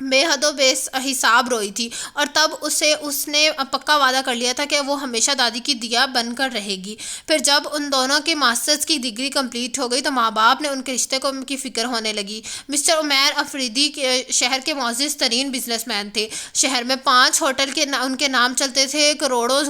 بے حد و بے حساب روئی تھی، اور تب اس نے پکا وعدہ کر لیا تھا کہ وہ ہمیشہ دادی کی دیا بن کر رہے گی۔ پھر جب ان دونوں کی ماسٹرز کی ڈگری کمپلیٹ ہو گئی تو ماں باپ نے ان کے رشتے کی فکر ہونے لگی۔ مسٹر عمیر افریدی شہر کے معزز ترین بزنس مین تھے۔ شہر میں 5 ہوٹل ان کے نام چلتے تھے۔ کروڑوں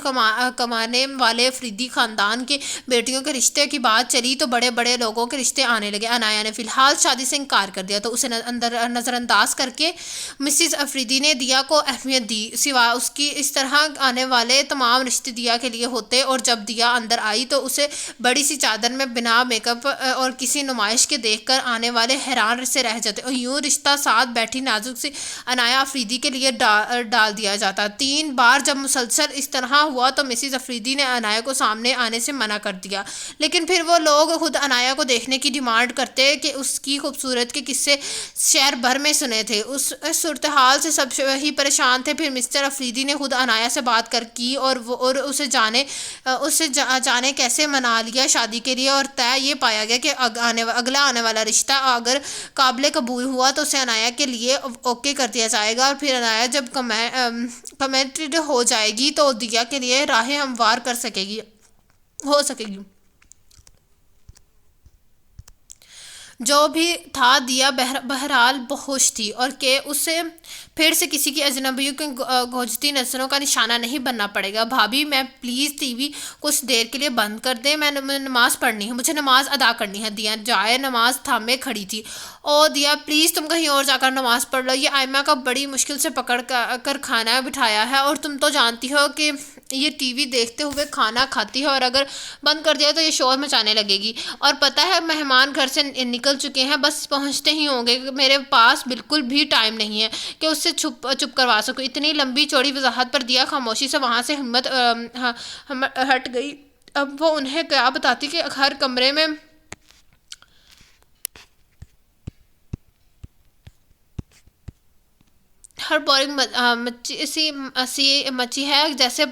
کمانے والے افریدی خاندان کے بیٹیوں کے رشتے کی بات چلی تو بڑے بڑے لوگوں کے رشتے آنے لگے۔ عنایا نے فی الحال شادی سے انکار کر دیا تو اسے نظر انداز کر کے مسز افریدی نے دیا کو اہمیت دی، سوائے اس کی اس طرح آنے والے تمام رشتے دیا کے لیے ہوتے، اور جب دیا اندر آئی تو اسے بڑی سی چادر میں بنا میک اپ اور کسی نمائش کے دیکھ کر آنے والے حیران سے رہ جاتے، اور یوں رشتہ ساتھ بیٹھی نازک سی عنایا افریدی کے لیے ڈال دیا جاتا۔ 3 بار جب مسلسل اس طرح ہوا تو مسز افریدی نے عنایا کو سامنے آنے سے منع کر دیا، لیکن پھر وہ لوگ خود عنایا کو دیکھنے کی ڈیمانڈ کرتے کہ اس کی خوبصورت کے قصے شہر بھر میں سنے تھے۔ اس صورتحال سے سب ہی پریشان تھے۔ پھر مسٹر افریدی نے خود عنایا سے بات کی اور اسے جانے کیسے منا لیا شادی کے لیے، اور طے یہ پایا گیا کہ اگلا آنے والا رشتہ اگر قابل قبول ہوا تو اسے عنایا کے لیے اوکے کر دیا جائے گا، اور پھر عنایا جب کمیٹڈ ہو جائے گی تو دیا کے لیے راہیں ہموار ہو سکے گی۔ جو بھی تھا دیا بہرحال خوش تھی، اور کہ اسے پھر سے کسی کی اجنبیوں کی گھوجتی نظروں کا نشانہ نہیں بننا پڑے گا۔ بھابھی میں پلیز ٹی وی کچھ دیر کے لیے بند کر دیں، میں نماز پڑھنی ہے، مجھے نماز ادا کرنی ہے۔ دیا جائے نماز تھامے کھڑی تھی۔ او دیا پلیز تم کہیں اور جا کر نماز پڑھ لو، یہ آئمہ کا بڑی مشکل سے پکڑ کر کھانا بٹھایا ہے، اور تم تو جانتی ہو کہ یہ ٹی وی دیکھتے ہوئے کھانا کھاتی ہے، اور اگر بند کر دیا تو یہ شور مچانے لگے گی، اور پتہ ہے مہمان گھر سے نکل چکے ہیں، بس پہنچتے ہی ہوں گے، میرے پاس بالکل بھی ٹائم نہیں ہے کہ اس سے چپ کروا سکوں۔ اتنی لمبی چوڑی وضاحت پر دیا خاموشی سے وہاں سے ہمت ہٹ گئی۔ اب وہ انہیں کیا بتاتی کہ ہر کمرے میں ہر بورنگ مچی ہے، جیسے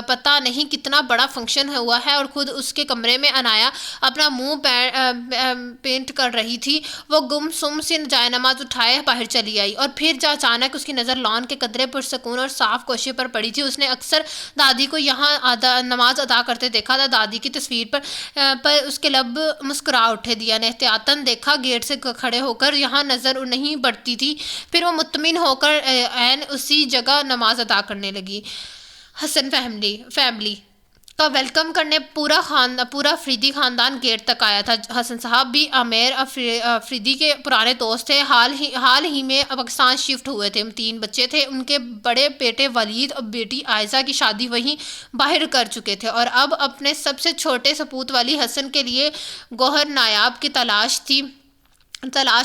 پتہ نہیں کتنا بڑا فنکشن ہوا ہے، اور خود اس کے کمرے میں عنایا اپنا منہ پینٹ کر رہی تھی۔ وہ گم سم سی جائے نماز اٹھائے باہر چلی آئی، اور پھر اچانک اس کی نظر لان کے قدرے پرسکون اور صاف کوشے پر پڑی تھی۔ اس نے اکثر دادی کو یہاں نماز ادا کرتے دیکھا تھا۔ دادی کی تصویر پر اس کے لب مسکرا اٹھے۔ دیا نے احتیاطاً دیکھا، گیٹ سے کھڑے ہو کر یہاں نظر نہیں پڑتی تھی، پھر وہ مطمئن ہو کر عین اسی جگہ نماز ادا کرنے لگی۔ حسن فیملی کا ویلکم کرنے پورا افریدی خاندان گیٹ تک آیا تھا۔ حسن صاحب بھی عمیر افریدی کے پرانے دوست تھے، حال ہی میں پاکستان شفٹ ہوئے تھے۔ 3 بچے تھے، ان کے بڑے بیٹے ولید اور بیٹی عائزہ کی شادی وہیں باہر کر چکے تھے، اور اب اپنے سب سے چھوٹے سپوت والی حسن کے لیے گوہر نایاب کی تلاش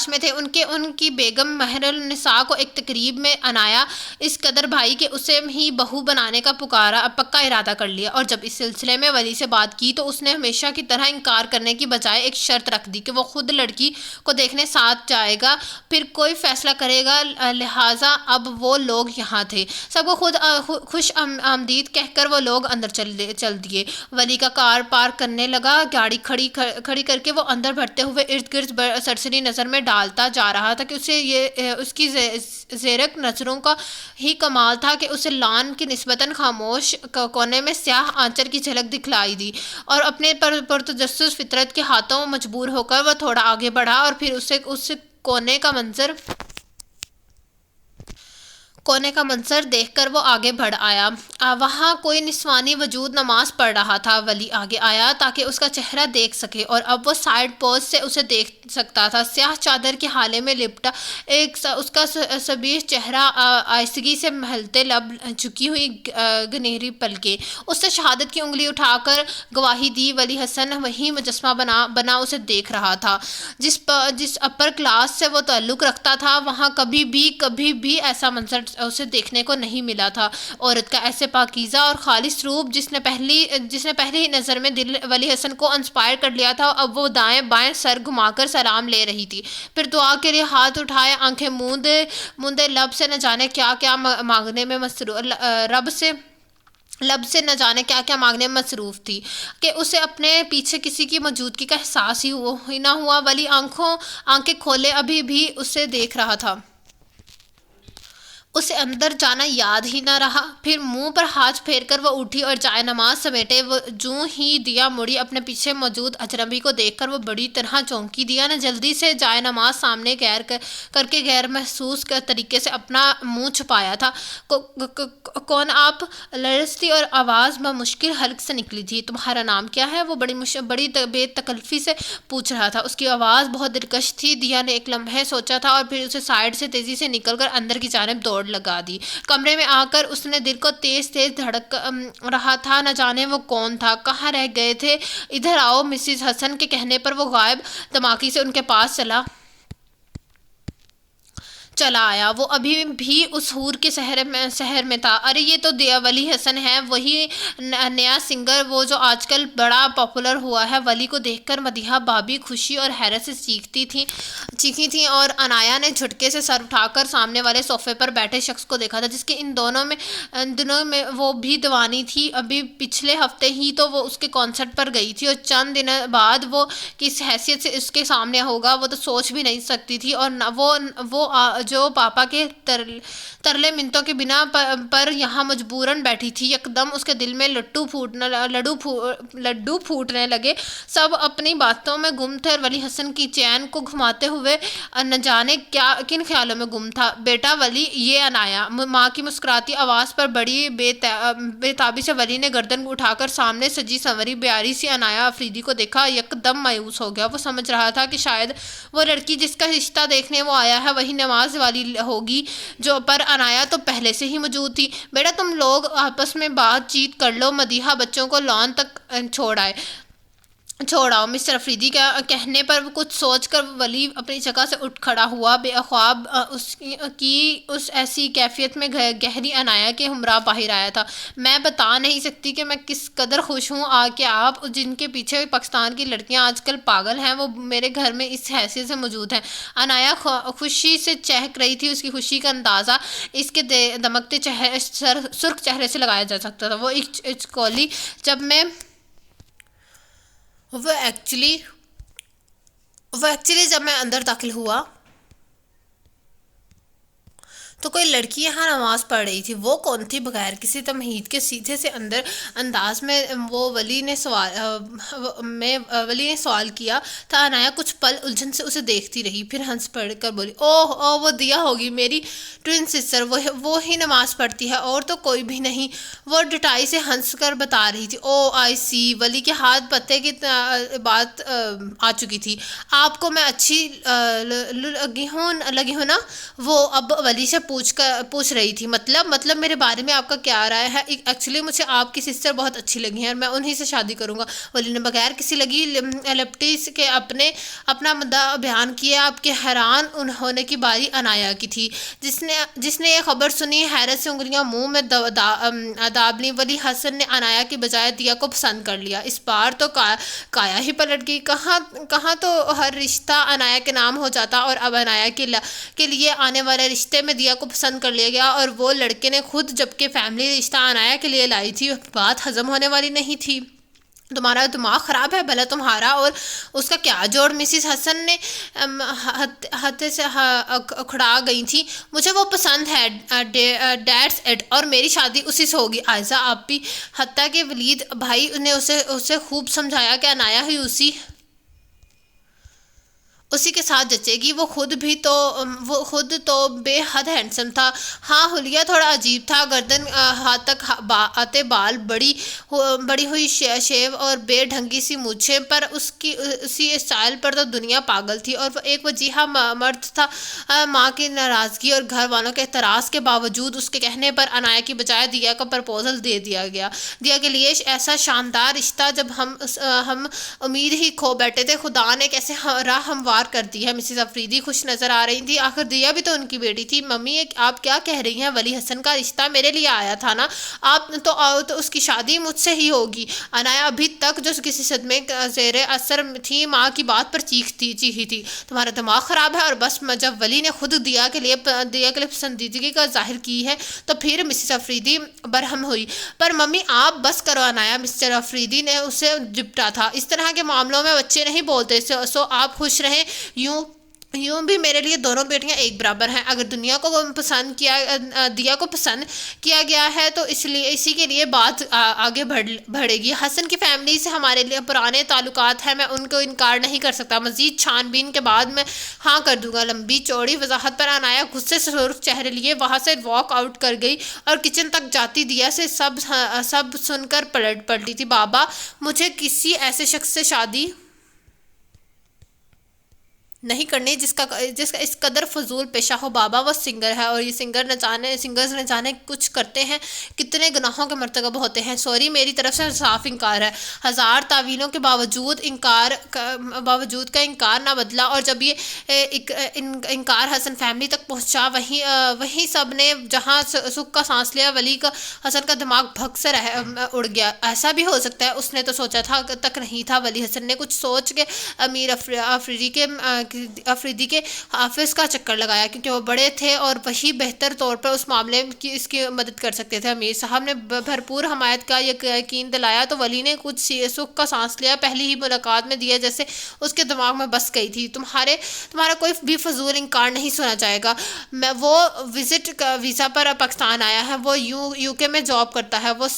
میں تھے۔ ان کی بیگم مہر النساء کو ایک تقریب میں عنایا اس قدر بھائی کہ اسے ہی بہو بنانے کا پکا ارادہ کر لیا، اور جب اس سلسلے میں ولی سے بات کی تو اس نے ہمیشہ کی طرح انکار کرنے کی بجائے ایک شرط رکھ دی کہ وہ خود لڑکی کو دیکھنے ساتھ جائے گا، پھر کوئی فیصلہ کرے گا، لہٰذا اب وہ لوگ یہاں تھے۔ سب کو خود خوش آمدید کہہ کر وہ لوگ اندر چل دیے۔ ولی کا کار پارک کرنے لگا، گاڑی کھڑی کر کے وہ اندر بڑھتے ہوئے ارد گرد سرسری نظر میں ڈالتا جا رہا تھا کہ اس کی زیرک نظروں کا ہی کمال تھا کہ اسے لان کی نسبتاً خاموش کونے میں سیاہ آنچر کی جھلک دکھلائی دی، اور اپنے پرتجسس فطرت کے ہاتھوں مجبور ہو کر وہ تھوڑا آگے بڑھا، اور پھر اس کونے کا منظر دیکھ کر وہ آگے بڑھ آیا۔ وہاں کوئی نسوانی وجود نماز پڑھ رہا تھا۔ ولی آگے آیا تاکہ اس کا چہرہ دیکھ سکے، اور اب وہ سائیڈ پوز سے اسے دیکھ سکتا تھا۔ سیاہ چادر کے حالے میں لپٹا اس کا صبیح چہرہ، آہستگی سے مہلتے لب، جھکی ہوئی گنہری پلکیں۔ اس نے شہادت کی انگلی اٹھا کر گواہی دی۔ ولی حسن وہی مجسمہ بنا اسے دیکھ رہا تھا جس اپر کلاس سے وہ تعلق رکھتا تھا۔ وہاں کبھی بھی ایسا منظر اسے دیکھنے کو نہیں ملا تھا۔ عورت کا ایسے پاکیزہ اور خالص روپ جس نے پہلی ہی نظر میں دل ولی حسن کو انسپائر کر لیا تھا، اب وہ دائیں بائیں سر گھما کر سلام لے رہی تھی، پھر دعا کے لیے ہاتھ اٹھائے، آنکھیں موندے لب سے نہ جانے کیا مانگنے میں مصروف تھی کہ اسے اپنے پیچھے کسی کی موجودگی کا احساس ہی نہ ہوا۔ ولی آنکھیں کھولے ابھی بھی اسے دیکھ رہا تھا۔ اسے اندر جانا یاد ہی نہ رہا۔ پھر منہ پر ہاتھ پھیر کر وہ اٹھی اور جائے نماز سمیٹے۔ وہ جوں ہی دیا مڑی اپنے پیچھے موجود اجنبی کو دیکھ کر وہ بڑی طرح چونکی۔ دیا نے جلدی سے جائے نماز سامنے کر کے غیر محسوس طریقے سے اپنا منہ چھپایا تھا۔ کون آپ؟ لرزتی اور آواز بمشکل حلق سے نکلی تھی۔ تمہارا نام کیا ہے؟ وہ بڑی بے تکلفی سے پوچھ رہا تھا۔ اس کی آواز بہت دلکش تھی۔ دیا نے ایک لمحے سوچا تھا اور پھر اسے سائڈ سے تیزی سے نکل کر اندر کی جانب دوڑ لگا دی۔ کمرے میں آ کر اس نے دل کو تیز دھڑک رہا تھا۔ نہ جانے وہ کون تھا، کہاں رہ گئے تھے۔ ادھر آؤ، مسز حسن کے کہنے پر وہ غائب دماغی سے ان کے پاس چلا آیا۔ وہ ابھی بھی اس حور کے شہر میں تھا۔ ارے یہ تو ولی حسن ہے، وہی نیا سنگر، وہ جو آج کل بڑا پاپولر ہوا ہے۔ ولی کو دیکھ کر مدیحہ بھابھی خوشی اور حیرت سے چیخی تھیں اور عنایا نے جھٹکے سے سر اٹھا کر سامنے والے صوفے پر بیٹھے شخص کو دیکھا تھا، جس کے ان دنوں میں وہ بھی دیوانی تھی۔ ابھی پچھلے ہفتے ہی تو وہ اس کے کنسرٹ پر گئی تھی اور چند دن بعد وہ کس حیثیت سے اس کے سامنے ہوگا وہ تو سوچ بھی نہیں سکتی تھی۔ اور وہ جو پاپا کے ترلے منتوں کے بنا پر یہاں مجبوراً بیٹھی تھی، یکدم اس کے دل میں لڈو پھوٹنے لگے۔ سب اپنی باتوں میں گم تھے اور ولی حسن کی چین کو گھماتے ہوئے نہ جانے کن خیالوں میں گم تھا۔ بیٹا ولی، یہ عنایا۔ ماں کی مسکراتی آواز پر بڑی بے تابی سے ولی نے گردن اٹھا کر سامنے سجی سنوری پیاری سی عنایا افریدی کو دیکھا۔ یکدم مایوس ہو گیا۔ وہ سمجھ رہا تھا کہ شاید وہ لڑکی جس کا رشتہ دیکھنے وہ آیا ہے وہی نماز والی ہوگی، جو پر عنایا تو پہلے سے ہی موجود تھی۔ بیٹا تم لوگ آپس میں بات چیت کر لو۔ مدیحہ بچوں کو لان تک چھوڑاؤ۔ مسٹر افریدی کا کہنے پر کچھ سوچ کر ولی اپنی جگہ سے اٹھ کھڑا ہوا۔ بے خواب اس ایسی کیفیت میں گہری عنایا کے ہمراہ باہر آیا تھا۔ میں بتا نہیں سکتی کہ میں کس قدر خوش ہوں کہ آپ جن کے پیچھے پاکستان کی لڑکیاں آج کل پاگل ہیں وہ میرے گھر میں اس حیثیت سے موجود ہیں۔ عنایا خوشی سے چہک رہی تھی۔ اس کی خوشی کا اندازہ اس کے دمکتے سرخ چہرے سے لگایا جا سکتا تھا۔ وہ ایکچولی جب میں اندر داخل ہوا تو کوئی لڑکی یہاں نماز پڑھ رہی تھی۔ وہ کون تھی؟ بغیر کسی تمہید کے سیدھے سے انداز میں ولی نے سوال کیا تھا۔ عنایا کچھ پل الجھن سے اسے دیکھتی رہی، پھر ہنس پڑھ کر بولی، اوہ وہ دیا ہوگی، میری ٹوئن سسٹر، وہ ہی نماز پڑھتی ہے اور تو کوئی بھی نہیں۔ وہ ڈٹائی سے ہنس کر بتا رہی تھی۔ آئی سی۔ ولی کے ہاتھ پتے کی بات آ چکی تھی۔ آپ کو میں اچھی لگی ہوں نا؟ وہ اب ولی سے پوچھ رہی تھی۔ مطلب میرے بارے میں آپ کا کیا رائے ہے؟ ایکچولی مجھے آپ کی سسٹر بہت اچھی لگی ہیں اور میں انہی سے شادی کروں گا۔ ولی نے بغیر کسی لگی لپٹی کے اپنا مدعا بیان کیا۔ آپ کے حیران ہونے کی باری عنایا کی تھی، جس نے یہ خبر سنی حیرت سے انگلیاں منہ میں داب لیں۔ ولی حسن نے عنایا کی بجائے دیا کو پسند کر لیا۔ اس بار تو کایا ہی پلٹ گئی۔ کہاں تو ہر رشتہ عنایا کے نام ہو جاتا اور اب عنایا کے لیے آنے والے رشتے میں دیا کو پسند کر لیا گیا، اور وہ لڑکے نے خود، جبکہ فیملی رشتہ عنایا کے لیے لائی تھی۔ بات ہضم ہونے والی نہیں تھی۔ تمہارا دماغ خراب ہے؟ بھلا تمہارا اور اس کا کیا جوڑ؟ مسز حسن نے ہتھے سے اکھڑا گئی تھی۔ مجھے وہ پسند ہے، دیٹس اٹ، اور میری شادی اسی سے ہوگی۔ عائزہ آپ بھی؟ حتیٰ کہ ولید بھائی نے اسے خوب سمجھایا کہ عنایا ہی اسی کے ساتھ جچے گی۔ وہ خود تو بے حد ہینڈسم تھا۔ ہاں، حلیہ تھوڑا عجیب تھا، گردن ہاتھ تک آتے بال، بڑی ہوئی شیو اور بے ڈھنگی سی مونچھیں، پر اسی اسٹائل پر تو دنیا پاگل تھی۔ اور وہ ایک وجیہہ مرد تھا۔ ماں کی ناراضگی اور گھر والوں کے اعتراض کے باوجود اس کے کہنے پر عنایا کی بجائے دیا کا پرپوزل دے دیا گیا۔ دیا کے لیے ایسا شاندار رشتہ جب ہم امید ہی کھو بیٹھے تھے، خدا نے کیسے راہ ہموار کر دی ہے۔ مسز افریدی خوش نظر آ رہی تھی۔ آخر دیا بھی تو ان کی بیٹی تھی۔ ممی آپ کیا کہہ رہی ہیں؟ ولی حسن کا رشتہ میرے لیے آیا تھا نا؟ آپ تو اس کی شادی مجھ سے ہی ہوگی۔ عنایا ابھی تک جو کسی صدمے زیر اثر تھی، ماں کی بات پر چیخی تھی۔ تمہارا دماغ خراب ہے؟ اور بس جب ولی نے خود دیا کے لیے پسندیدگی کا ظاہر کی ہے تو پھر مسز افریدی برہم ہوئی۔ پر ممی آپ بس کرو عنایا، مسٹر افریدی نے اسے جپٹا تھا۔ اس طرح کے معاملوں میں بچے نہیں بولتے، سو آپ خوش رہیں۔ یوں بھی میرے لیے دونوں بیٹیاں ایک برابر ہیں. اگر دنیا کو دیا کو پسند کیا گیا ہے تو اسی کے لیے بات آگے بڑھے گی. حسن کی فیملی سے ہمارے لیے پرانے تعلقات ہیں، میں ان کو انکار نہیں کر سکتا. مزید چھان بین کے بعد میں ہاں کر دوں گا. لمبی چوڑی وضاحت پر عنایا غصے سے سرخ چہرے لیے وہاں سے واک آؤٹ کر گئی اور کچن تک جاتی دیا سے سب سن کر پلٹی تھی. بابا، مجھے کسی ایسے شخص سے شادی نہیں کرنی جس کا اس قدر فضول پیشہ ہو. بابا، وہ سنگر ہے اور یہ سنگرز نہ جانے کچھ کرتے ہیں، کتنے گناہوں کے مرتکب ہوتے ہیں. سوری، میری طرف سے صاف انکار ہے. ہزار تعویلوں کے باوجود کا انکار نہ بدلا، اور جب یہ انکار حسن فیملی تک پہنچا وہیں سب نے جہاں سکھ کا سانس لیا. ولی کا حسن کا دماغ بھگ سے اڑ گیا. ایسا بھی ہو سکتا ہے، اس نے تو سوچا تک نہیں تھا. ولی حسن نے کچھ سوچ کے امیر افریدی کے حافظ کا چکر لگایا، کیونکہ وہ بڑے تھے اور وہی بہتر طور پر اس معاملے کی اس کی مدد کر سکتے تھے. امیر صاحب نے بھرپور حمایت کا یقین دلایا تو ولی نے کچھ سکھ کا سانس لیا. پہلی ہی ملاقات میں دیا جیسے اس کے دماغ میں بس گئی تھی. تمہارا کوئی بھی فضول انکار نہیں سنا جائے گا. وہ ویزا پر پاکستان آیا ہے، وہ یو کے میں جاب کرتا ہے. وہ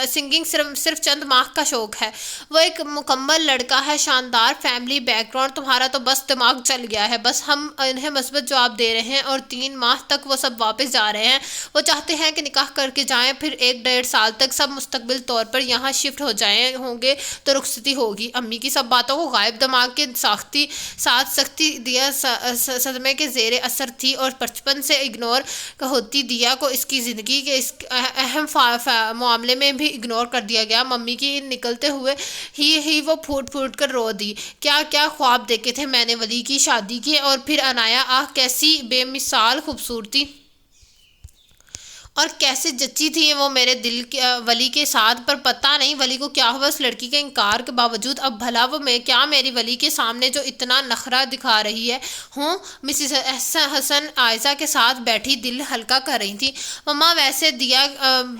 سنگنگ صرف چند ماہ کا شوق ہے. وہ ایک مکمل لڑکا ہے، شاندار فیملی بیک گراؤنڈ. تمہارا تو بس دماغ چل گیا ہے. بس ہم انہیں مثبت جواب دے رہے ہیں اور 3 ماہ تک وہ سب واپس جا رہے ہیں. وہ چاہتے ہیں کہ نکاح کر کے جائیں، پھر 1-1.5 سال تک سب مستقبل طور پر یہاں شفٹ ہوں گے تو رخصتی ہوگی. امی کی سب باتوں کو غائب دماغ کے ساتھ سختی دیا صدمے کے زیر اثر تھی اور بچپن سے اگنور ہوتی دیا کو اس کی زندگی کے اس اہم معاملے میں بھی اگنور کر دیا گیا. ممی کی نکلتے ہوئے ہی وہ پھوٹ کر رو دی. کیا خواب دیکھے تھے میں نے ولی کی شادی کی. اور پھر عنایا، آہ کیسی بے مثال خوبصورتی اور کیسے جچی تھی وہ میرے دل ولی کے ساتھ. پر پتہ نہیں ولی کو کیا ہوا اس لڑکی کے انکار کے باوجود. اب بھلا وہ کیا میری ولی کے سامنے جو اتنا نخرہ دکھا رہی ہے ہوں. مسز حسن عائزہ کے ساتھ بیٹھی دل ہلکا کر رہی تھی. مما، ویسے دیا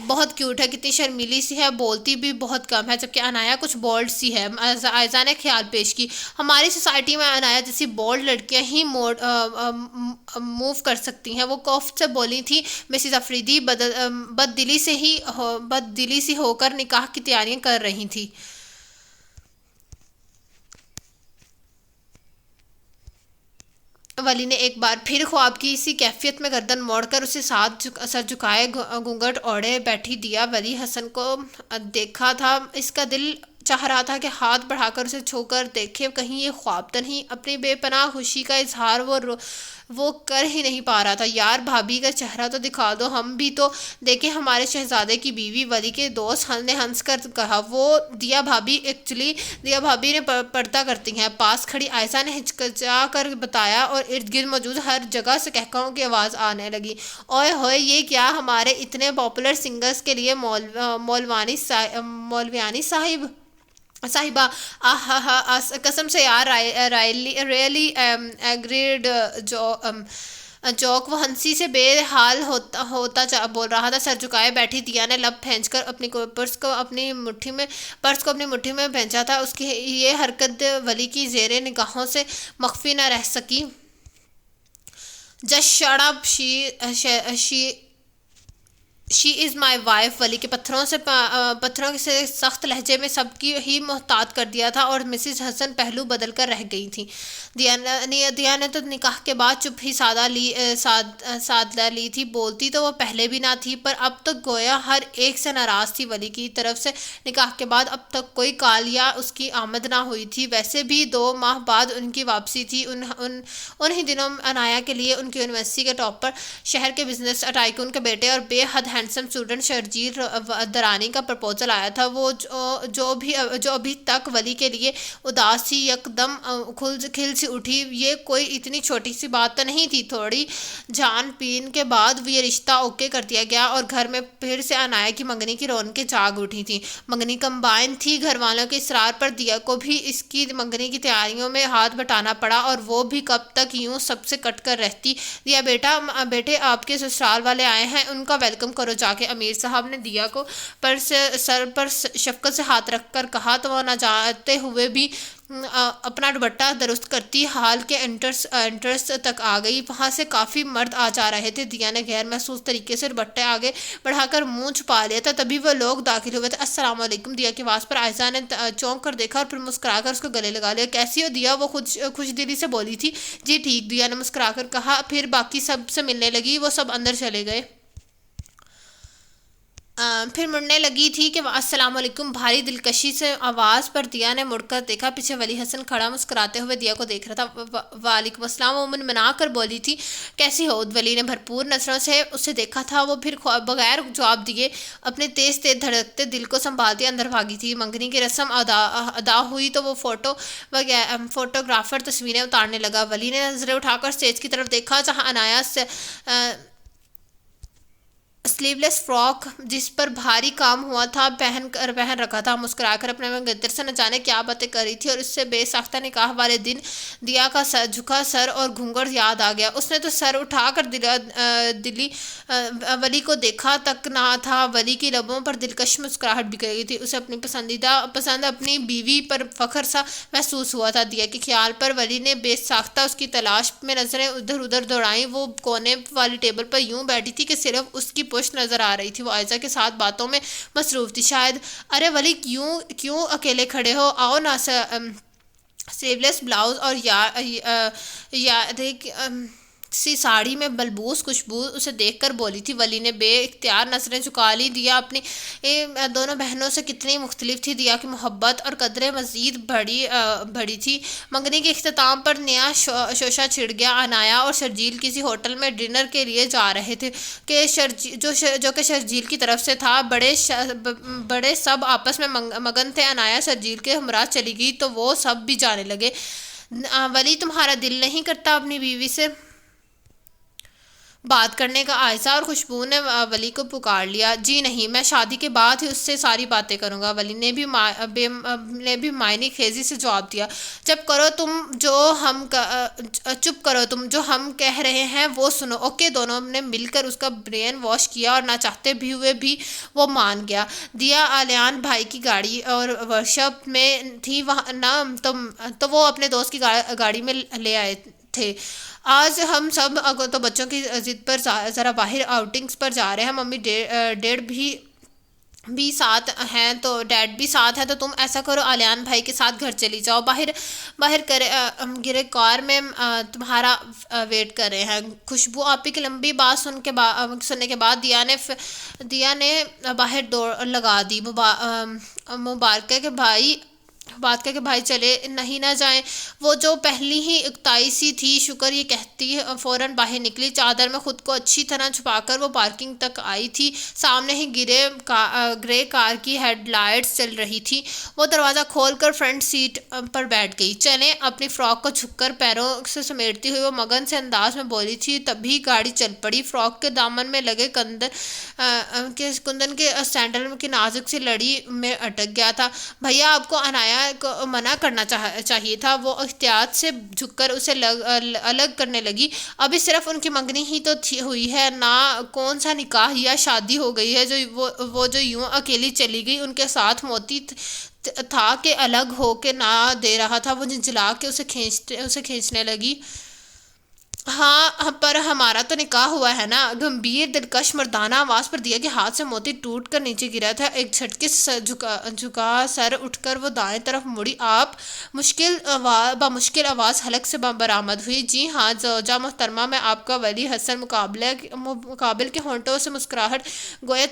بہت کیوٹ ہے، کتنی شرمیلی سی ہے، بولتی بھی بہت کم ہے، جبکہ عنایا کچھ بولڈ سی ہے. عائزہ نے خیال پیش کی. ہماری سوسائٹی میں عنایا جیسی بولڈ لڑکیاں ہی موو کر سکتی ہیں. وہ کوفت سے بولی تھی. مسز افریدی بد دلی سی ہو کر نکاح کی تیاریاں کر رہی تھی. ولی نے ایک بار پھر خواب کی اسی کیفیت میں گردن موڑ کر اسے سر جھکائے گھونگھٹ اوڑھے بیٹھی. دیا ولی حسن کو دیکھا تھا. اس کا دل چاہ رہا تھا کہ ہاتھ بڑھا کر اسے چھو کر دیکھے، کہیں یہ خواب تو نہیں. اپنی بے پناہ خوشی کا اظہار وہ کر ہی نہیں پا رہا تھا. یار بھابھی کا چہرہ تو دکھا دو، ہم بھی تو دیکھیں ہمارے شہزادے کی بیوی. ولی کے دوست نے ہنس کر کہا. وہ دیا بھابھی نے پردہ کرتی ہیں. پاس کھڑی عائشہ نے ہچکچا کر بتایا اور ارد گرد موجود ہر جگہ سے کہکہاؤں کی آواز آنے لگی. اوئے ہوئے، یہ کیا ہمارے اتنے پاپولر سنگرز کے لیے مولویانی صاحبہ. قسم سے یار، ریئلی ایگریڈ جوک. وہ ہنسی سے بے حال ہوتا بول رہا تھا. سر جھکائے بیٹھی دیا نے لب پھینچ کر پرس کو اپنی مٹھی میں پھینچا تھا. اس کی یہ حرکت ولی کی زیر نگاہوں سے مخفی نہ رہ سکی. Just shut up, she is my wife. ولی کے پتھروں سے سخت لہجے میں سب کی ہی محتاط کر دیا تھا اور مسز حسن پہلو بدل کر رہ گئی تھی. دیا نے تو نکاح کے بعد چپ ہی سادہ لی تھی. بولتی تو وہ پہلے بھی نہ تھی، پر اب تک گویا ہر ایک سے ناراض تھی. ولی کی طرف سے نکاح کے بعد اب تک کوئی کال یا اس کی آمد نہ ہوئی تھی. ویسے بھی 2 ماہ بعد ان کی واپسی تھی. انہی دنوں عنایا کے لیے ان کی یونیورسٹی کے ٹاپر، شہر کے بزنس ٹائکون کے بیٹے اور بے حد ہینڈسم اسٹوڈنٹ شرجیل درانی کا پرپوزل آیا تھا. وہ جو ابھی تک ولی کے لیے اداس سی یکدم کھل سی اٹھی. یہ کوئی اتنی چھوٹی سی بات تو نہیں تھی. تھوڑی جان پین کے بعد یہ رشتہ اوکے کر دیا گیا اور گھر میں پھر سے عنایا کی منگنی کی رونقیں جاگ اٹھی تھیں. منگنی کمبائن تھی. گھر والوں کے اصرار پر دیا کو بھی اس کی منگنی کی تیاریوں میں ہاتھ بٹانا پڑا اور وہ بھی کب تک یوں سب سے کٹ کر رہتی. دیا بیٹے، آپ کے سسرال والے آئے ہیں، ان کا ویلکم کرو کرو جا کے، امیر صاحب نے دیا کو سر پر شفقت سے ہاتھ رکھ کر کہا تو وہ نہ جاتے ہوئے بھی اپنا دوپٹہ درست کرتی ہال کے انٹرس تک آ گئی۔ وہاں سے کافی مرد آ جا رہے تھے۔ دیا نے غیر محسوس طریقے سے دوپٹے آگے بڑھا کر منہ چھپا لیا تھا، تبھی وہ لوگ داخل ہوئے تھے۔ السلام علیکم، دیا کی آواز پر عائشہ نے چونک کر دیکھا اور پھر مسکرا کر اس کو گلے لگا لیا۔ کیسی ہو دیا؟ وہ خوش دلی سے بولی تھی۔ جی ٹھیک، دیا نے مسکرا کر کہا، پھر باقی سب سے ملنے لگی۔ وہ سب اندر چلے گئے۔ پھر مڑنے لگی تھی کہ السلام علیکم، بھاری دلکشی سے آواز پر دیا نے مڑ کر دیکھا۔ پیچھے ولی حسن کھڑا مسکراتے ہوئے دیا کو دیکھ رہا تھا۔ وعلیکم السلام، وہ منمنا کر بولی تھی۔ کیسی ہو؟ ولی نے بھرپور نظروں سے اسے دیکھا تھا۔ وہ پھر بغیر جواب دیے اپنے تیز تیز دھڑکتے دل کو سنبھالتی اندر بھاگی تھی۔ منگنی کی رسم ادا ہوئی تو وہ فوٹوگرافر تصویریں اتارنے لگا۔ ولی نے نظریں اٹھا کر اسٹیج کی طرف دیکھا جہاں عنایہ سلیو لیس فراک جس پر بھاری کام ہوا تھا پہن رکھا تھا، مسکرا کر اپنے منگتر سے نہ جانے کیا باتیں کر رہی تھی، اور اس سے بے ساختہ نکاح والے دن دیا کا جھکا سر اور گھونگھر یاد آ گیا۔ اس نے تو سر اٹھا کر دلی ولی کو دیکھا تک نہ تھا۔ ولی کی لبوں پر دلکش مسکراہٹ بکھر گئی تھی۔ اسے اپنی پسند اپنی بیوی پر فخر سا محسوس ہوا تھا۔ دیا کے خیال پر ولی نے بے ساختہ اس کی تلاش میں نظریں ادھر ادھر دوڑائیں۔ وہ کونے والی ٹیبل پر یوں بیٹھی تھی کہ صرف اس کی پشت نظر آ رہی تھی۔ وہ عائشہ کے ساتھ باتوں میں مصروف تھی شاید۔ ارے ولی کیوں اکیلے کھڑے ہو؟ آؤ نا۔ سلیو لیس بلاؤز اور سی ساڑی میں بلبوس خوشبو اسے دیکھ کر بولی تھی۔ ولی نے بے اختیار نظریں جھکا لی۔ دیا اپنی دونوں بہنوں سے کتنی مختلف تھی۔ دیا کی محبت اور قدریں مزید بڑھی تھی۔ منگنی کے اختتام پر نیا شوشہ چھڑ گیا۔ عنایہ اور شرجیل کسی ہوٹل میں ڈنر کے لیے جا رہے تھے جو کہ شرجیل کی طرف سے تھا۔ بڑے سب آپس میں مگن تھے۔ عنایہ شرجیل کے ہمراہ چلی گئی تو وہ سب بھی جانے لگے۔ ولی تمہارا دل نہیں کرتا اپنی بیوی سے بات کرنے کا؟ عائشہ اور خوشبو نے ولی کو پکار لیا۔ جی نہیں، میں شادی کے بعد ہی اس سے ساری باتیں کروں گا۔ ولی نے بھی معنی خیزی سے جواب دیا۔ چپ کرو تم، جو ہم کہہ رہے ہیں وہ سنو۔ اوکے، دونوں نے مل کر اس کا برین واش کیا اور نہ چاہتے بھی ہوئے بھی وہ مان گیا۔ دیا آلیان بھائی کی گاڑی اور ورکشاپ میں تھی تو وہ اپنے دوست کی گاڑی میں لے آئے تھے۔ آج ہم سب تو بچوں کی ضد پر ذرا باہر آؤٹنگز پر جا رہے ہیں۔ ممی ڈیڈ بھی ساتھ ہیں تو تم ایسا کرو، آلیان بھائی کے ساتھ گھر چلی جاؤ۔ باہر گرے کار میں تمہارا ویٹ کر رہے ہیں۔ خوشبو آپی کی لمبی بات سننے کے بعد دیا نے باہر دوڑ لگا دی۔ مبارکہ کے بھائی چلے نہیں نہ جائیں۔ وہ جو پہلی ہی اکتائی سی تھی، شکر یہ کہتی فوراً باہر نکلی۔ چادر میں خود کو اچھی طرح چھپا کر وہ پارکنگ تک آئی تھی۔ سامنے ہی گرے کار کی ہیڈ لائٹس چل رہی تھی۔ وہ دروازہ کھول کر فرنٹ سیٹ پر بیٹھ گئی۔ چلیں۔ اپنی فراک کو جھک کر پیروں سے سمیٹتی ہوئی وہ مگن سے انداز میں بولی تھی۔ تبھی گاڑی چل پڑی۔ فراک کے دامن میں لگے کندن کے سینڈل کی نازک سی لڑی میں اٹک گیا تھا۔ بھیا، آپ کو عنایہ کو منع کرنا چاہیے تھا۔ وہ احتیاط سے جھک کر اسے الگ کرنے لگی۔ ابھی صرف ان کی منگنی ہی تو ہوئی ہے، نہ کون سا نکاح یا شادی ہو گئی ہے جو یوں اکیلی چلی گئی۔ ان کے ساتھ موتی تھا کہ الگ ہو کے نہ دے رہا تھا۔ وہ جھنجھلا کے اسے کھینچنے لگی۔ ہاں، پر ہمارا تو نکاح ہوا ہے نا۔ گمبھیر دلکش مردانہ آواز پر دیا کے ہاتھ سے موتی ٹوٹ کر نیچے گرا تھا۔ ایک جھٹکے سے جھکا سر اٹھ کر وہ دائیں طرف مڑی۔ آپ؟ بمشکل آواز حلق سے برآمد ہوئی۔ جی ہاں زوجہ محترمہ، میں آپ کا ولی حسن۔ مقابل کے ہونٹوں سے مسکراہٹ گویا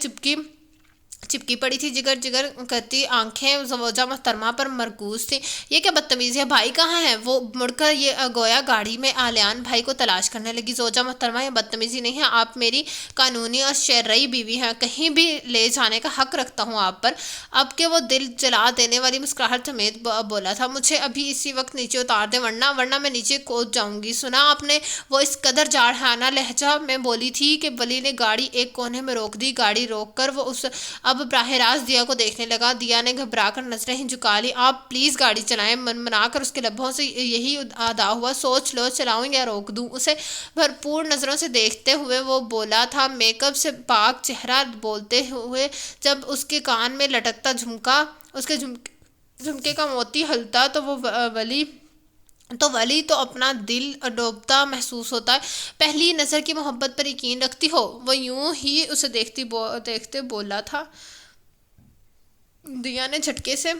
چپکی پڑی تھی۔ جگر کرتی آنکھیں زوجہ محترمہ پر مرکوز تھیں۔ یہ کیا بدتمیزی ہے؟ بھائی کہاں ہے؟ وہ مڑ کر گویا گاڑی میں آلیان بھائی کو تلاش کرنے لگی۔ زوجہ محترمہ، یہ بدتمیزی نہیں ہے، آپ میری قانونی اور شرعی بیوی ہیں، کہیں بھی لے جانے کا حق رکھتا ہوں آپ پر۔ اب کہ وہ دل جلا دینے والی مسکراہٹ سمیت بولا تھا، مجھے ابھی اسی وقت نیچے اتار دیں ورنہ میں نیچے کود جاؤں گی۔ سنا آپ نے؟ وہ اس قدر جارحانہ لہجہ میں بولی تھی کہ ولی نے گاڑی ایک کونے میں روک دی۔ گاڑی روک کر وہ اب براہ راست دیا کو دیکھنے لگا۔ دیا نے گھبرا کر نظریں ہی جھکا لی۔ آپ پلیز گاڑی چلائیں، منمنا کر اس کے لبوں سے یہی ادا ہوا۔ سوچ لو، چلاؤں یا روک دوں؟ اسے بھرپور نظروں سے دیکھتے ہوئے وہ بولا تھا، میک اپ سے پاک چہرہ بولتے ہوئے۔ جب اس کے کان میں لٹکتا جھمکا، اس کے جھمکے کا موتی ہلتا تو ولی تو اپنا دل ڈوبتا محسوس ہوتا ہے۔ پہلی نظر کی محبت پر یقین رکھتی ہو؟ وہ یوں ہی اسے دیکھتے بولا تھا۔ دیا نے جھٹکے سے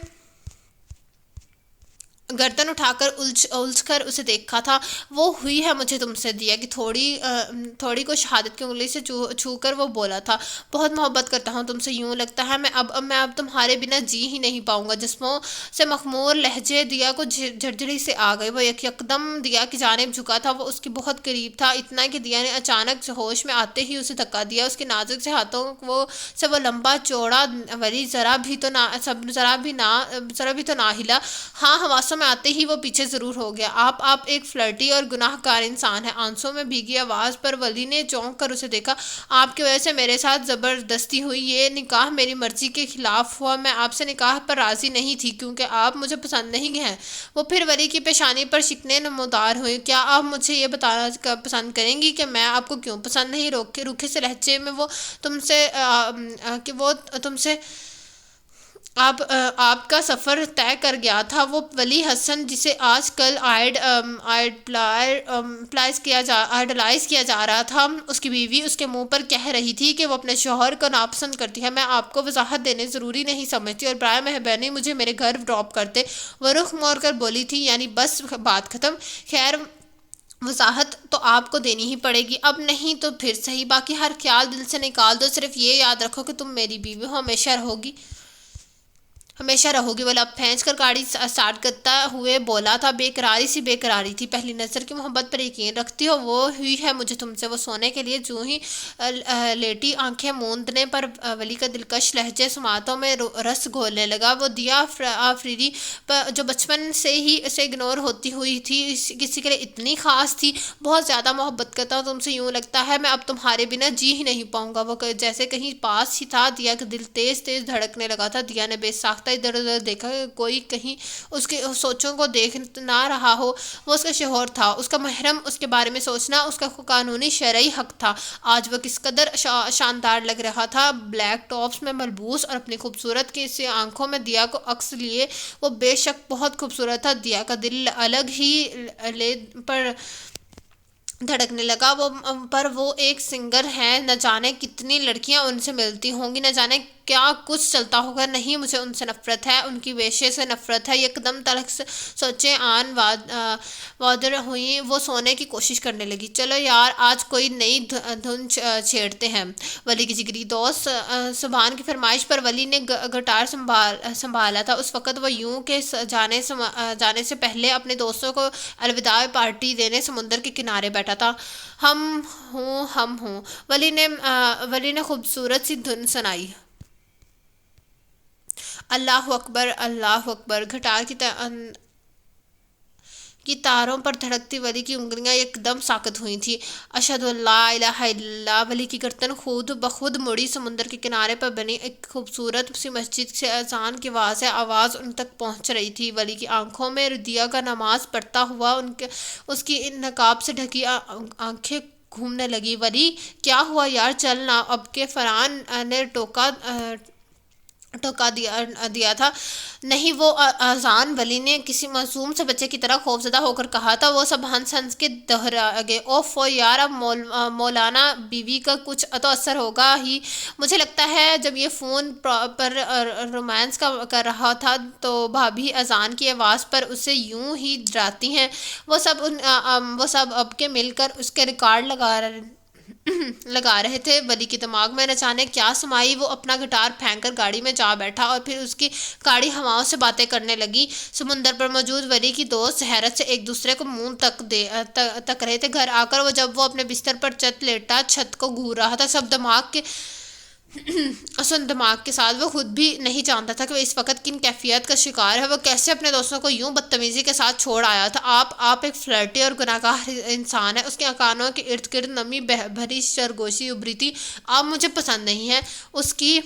گردن اٹھا کر الجھ کر اسے دیکھا تھا۔ وہ ہوئی ہے مجھے تم سے، دیا کی تھوڑی کو شہادت کی انگلی سے چھو کر وہ بولا تھا۔ بہت محبت کرتا ہوں تم سے، یوں لگتا ہے میں اب تمہارے بنا جی ہی نہیں پاؤں گا۔ جسموں سے مخمور لہجے دیا کو جھرجھری سے آ گئی۔ وہ یکدم دیا کی جانب جھکا تھا، وہ اس کے بہت قریب تھا، اتنا کہ دیا نے اچانک ہوش میں آتے ہی اسے دھکا دیا۔ اس کے نازک سے ہاتھوں سے وہ لمبا چوڑا ولی ذرا بھی تو نہ ہلا۔ ہاں، حواسوں میں آتے ہی وہ پیچھے ضرور ہو گیا۔ آپ ایک فلرٹی اور گناہ گار انسان ہیں۔ آنسوں میں بھیگی آواز پر ولی نے چونک کر اسے دیکھا۔ آپ کی وجہ سے میرے ساتھ زبردستی ہوئی، یہ نکاح میری مرضی کے خلاف ہوا۔ میں آپ سے نکاح پر راضی نہیں تھی کیونکہ آپ مجھے پسند نہیں ہیں۔ وہ پھر ولی کی پیشانی پر شکنیں نمودار ہوئی۔ کیا آپ مجھے یہ بتانا پسند کریں گی کہ میں آپ کو کیوں پسند نہیں؟ روکھے سے لہجے میں وہ تم سے آپ کا سفر طے کر گیا تھا۔ وہ ولی حسن جسے آج کل آئیڈلائز کیا جا رہا تھا، اس کی بیوی اس کے منہ پر کہہ رہی تھی کہ وہ اپنے شوہر کو ناپسند کرتی ہے۔ میں آپ کو وضاحت دینے ضروری نہیں سمجھتی، اور برائے مہربانی مجھے میرے گھر ڈراپ کر دے۔ وہ رخ موڑ کر بولی تھی، یعنی بس بات ختم؟ خیر، وضاحت تو آپ کو دینی ہی پڑے گی۔ اب نہیں تو پھر صحیح، باقی ہر خیال دل سے نکال دو۔ صرف یہ یاد رکھو کہ تم میری بیوی ہو، ہمیشہ رہو گی۔ وہ لب پھینچ کر گاڑی اسٹارٹ کرتا ہوئے بولا تھا۔ بے قراری تھی۔ پہلی نظر کی محبت پر یقین رکھتی ہو؟ وہ ہوئی ہے مجھے تم سے۔ وہ سونے کے لیے جو ہی لیٹی، آنکھیں موندنے پر ولی کا دلکش لہجے سماعتوں میں رس گھولنے لگا۔ وہ دیا آفریدی جو بچپن سے ہی اسے اگنور ہوتی ہوئی تھی، کسی کے لیے اتنی خاص تھی۔ بہت زیادہ محبت کرتا ہوں تم سے، یوں لگتا ہے میں اب تمہارے بنا جی ہی نہیں پاؤں گا۔ وہ جیسے کہیں پاس ہی تھا۔ دیا کا دل تیز دھڑکنے لگا تھا۔ دیا نے بے ساختہ ادھر ادھر دیکھا کہ کوئی کہیں اس کی سوچوں کو دیکھ نہ رہا ہو۔ وہ اس کا شوہر تھا، اس کا محرم، اس کے بارے میں سوچنا اس کا قانونی شرعی حق تھا۔ آج وہ کس قدر شاندار لگ رہا تھا، بلیک ٹاپس میں ملبوس، اور اپنی خوبصورت کی سی آنکھوں میں دیا کو عکس لیے وہ بے شک بہت خوبصورت تھا۔ دیا کا دل الگ ہی پر دھڑکنے لگا۔ وہ ایک سنگر ہیں، نہ جانے کتنی لڑکیاں ان سے ملتی ہوں گی، نہ جانے کیا کچھ چلتا ہوگا۔ نہیں، مجھے ان سے نفرت ہے، ان کی ویشے سے نفرت ہے۔ یکدم تلخ سوچیں آن وادر ہوئیں۔ وہ سونے کی کوشش کرنے لگی۔ چلو یار، آج کوئی نئی دھن چھیڑتے ہیں۔ ولی کی جگری دوست سبحان کی فرمائش پر ولی نے گٹار سنبھالا تھا۔ اس وقت وہ یوں کہ جانے سے پہلے اپنے دوستوں کو الوداع پارٹی دینے سمندر کے کنارے بیٹھا تھا۔ ہم ہوں ولی نے خوبصورت سی دھن سنائی۔ اللہ اکبر، اللہ اکبر۔ گٹار کی تاروں پر دھڑکتی ولی کی انگلیاں یکدم ساکت ہوئی تھیں۔ اشہد ان لا الہ الا اللہ۔ ولی کی گردن خود بخود مڑی۔ سمندر کے کنارے پر بنی ایک خوبصورت سی مسجد سے اذان کی آواز ان تک پہنچ رہی تھی۔ ولی کی آنکھوں میں دیا کا نماز پڑھتا ہوا اس کی نقاب سے ڈھکی آنکھیں گھومنے لگی۔ ولی، کیا ہوا یار، چل نہ اب کہ فرحان نے ٹوکا دیا تھا۔ نہیں، وہ اذان، ولی نے کسی معصوم سے بچے کی طرح خوفزدہ ہو کر کہا تھا۔ وہ سب ہنس کے دہرا گئے۔ اوف یار، اب مولانا بیوی کا کچھ تو اثر ہوگا ہی۔ مجھے لگتا ہے جب یہ فون پر رومانس کر رہا تھا تو بھابھی اذان کی آواز پر اسے یوں ہی ڈراتی ہیں۔ وہ سب اب کے مل کر اس کے ریکارڈ لگا رہے تھے۔ ولی کے دماغ میں نہ جانے کیا سمائی۔ وہ اپنا گٹار پھینک کر گاڑی میں جا بیٹھا اور پھر اس کی گاڑی ہواؤں سے باتیں کرنے لگی۔ سمندر پر موجود ولی کی دوست حیرت سے ایک دوسرے کو منہ تک رہے تھے۔ گھر آ کر جب وہ اپنے بستر پر لیٹا چھت کو گھور رہا تھا، سب دماغ کے ساتھ وہ خود بھی نہیں جانتا تھا کہ وہ اس وقت کن کیفیت کا شکار ہے۔ وہ کیسے اپنے دوستوں کو یوں بدتمیزی کے ساتھ چھوڑ آیا تھا۔ آپ ایک فلرٹی اور گناہ گار انسان ہیں۔ اس کے کانوں کے ارد گرد نمی بھری سرگوشی ابھری تھی۔ آپ مجھے پسند نہیں ہیں۔ اس کی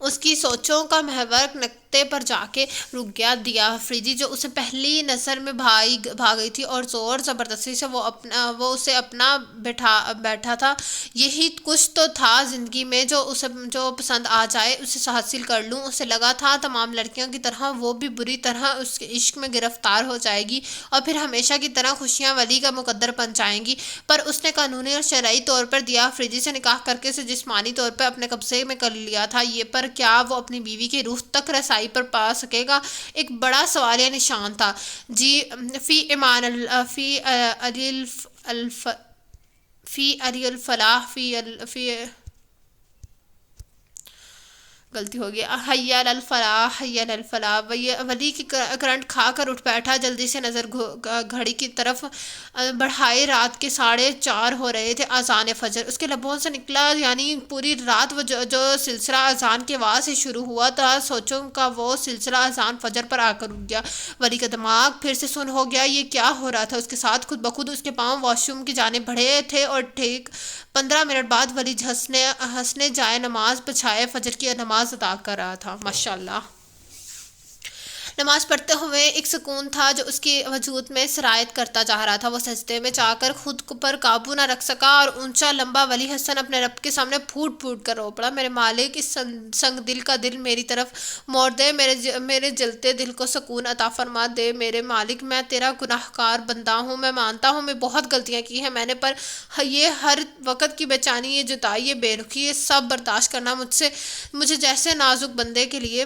اس کی سوچوں کا محور نقطے پر جا کے رک گیا۔ دیا آفریدی جو اسے پہلی نظر میں بھاگ گئی تھی اور زور زبردستی سے وہ اسے اپنا بیٹھا تھا۔ یہی کچھ تو تھا زندگی میں جو پسند آ جائے اسے حاصل کر لوں۔ اسے لگا تھا تمام لڑکیوں کی طرح وہ بھی بری طرح اس کے عشق میں گرفتار ہو جائے گی اور پھر ہمیشہ کی طرح خوشیاں ولی کا مقدر بن جائیں گی، پر اس نے قانونی اور شرعی طور پر دیا آفریدی سے نکاح کر کے اسے جسمانی طور پر اپنے قبضے میں کر لیا تھا۔ یہ پر کیا وہ اپنی بیوی کی روح تک رسائی پر پا سکے گا؟ ایک بڑا سوالیہ نشان تھا۔ جی غلطی ہو گیا، حی علی الفلاح، حی علی الفلاح۔ ولی کی کرنٹ کھا کر اٹھ بیٹھا، جلدی سے نظر گھڑی کی طرف بڑھائے۔ رات کے 4:30 ہو رہے تھے، اذان فجر اس کے لبوں سے نکلا، یعنی پوری رات وہ جو سلسلہ اذان کے آواز سے شروع ہوا تھا، سوچوں کا وہ سلسلہ اذان فجر پر آ کر رک گیا۔ ولی کا دماغ پھر سے سن ہو گیا۔ یہ کیا ہو رہا تھا؟ اس کے ساتھ خود بخود اس کے پاؤں واش روم کی جانب بڑھے تھے اور ٹھیک 15 منٹ بعد ولی ہنسنے جائے نماز بچھائے فجر کی نماز ادا کر رہا تھا۔ ماشاءاللہ، نماز پڑھتے ہوئے ایک سکون تھا جو اس کے وجود میں سرایت کرتا جا رہا تھا۔ وہ سجدے میں جا کر خود پر قابو نہ رکھ سکا اور اونچا لمبا ولی حسن اپنے رب کے سامنے پھوٹ پھوٹ کر رو پڑا۔ میرے مالک، اس سنگ دل کا دل میری طرف موڑ دے، میرے جلتے دل کو سکون عطا فرما دے۔ میرے مالک، میں تیرا گناہ گار بندہ ہوں، میں مانتا ہوں میں بہت غلطیاں کی ہیں میں نے، پر یہ ہر وقت کی بے چینی، یہ جدائی، یہ بے رخی، یہ سب برداشت کرنا مجھے جیسے نازک بندے کے لیے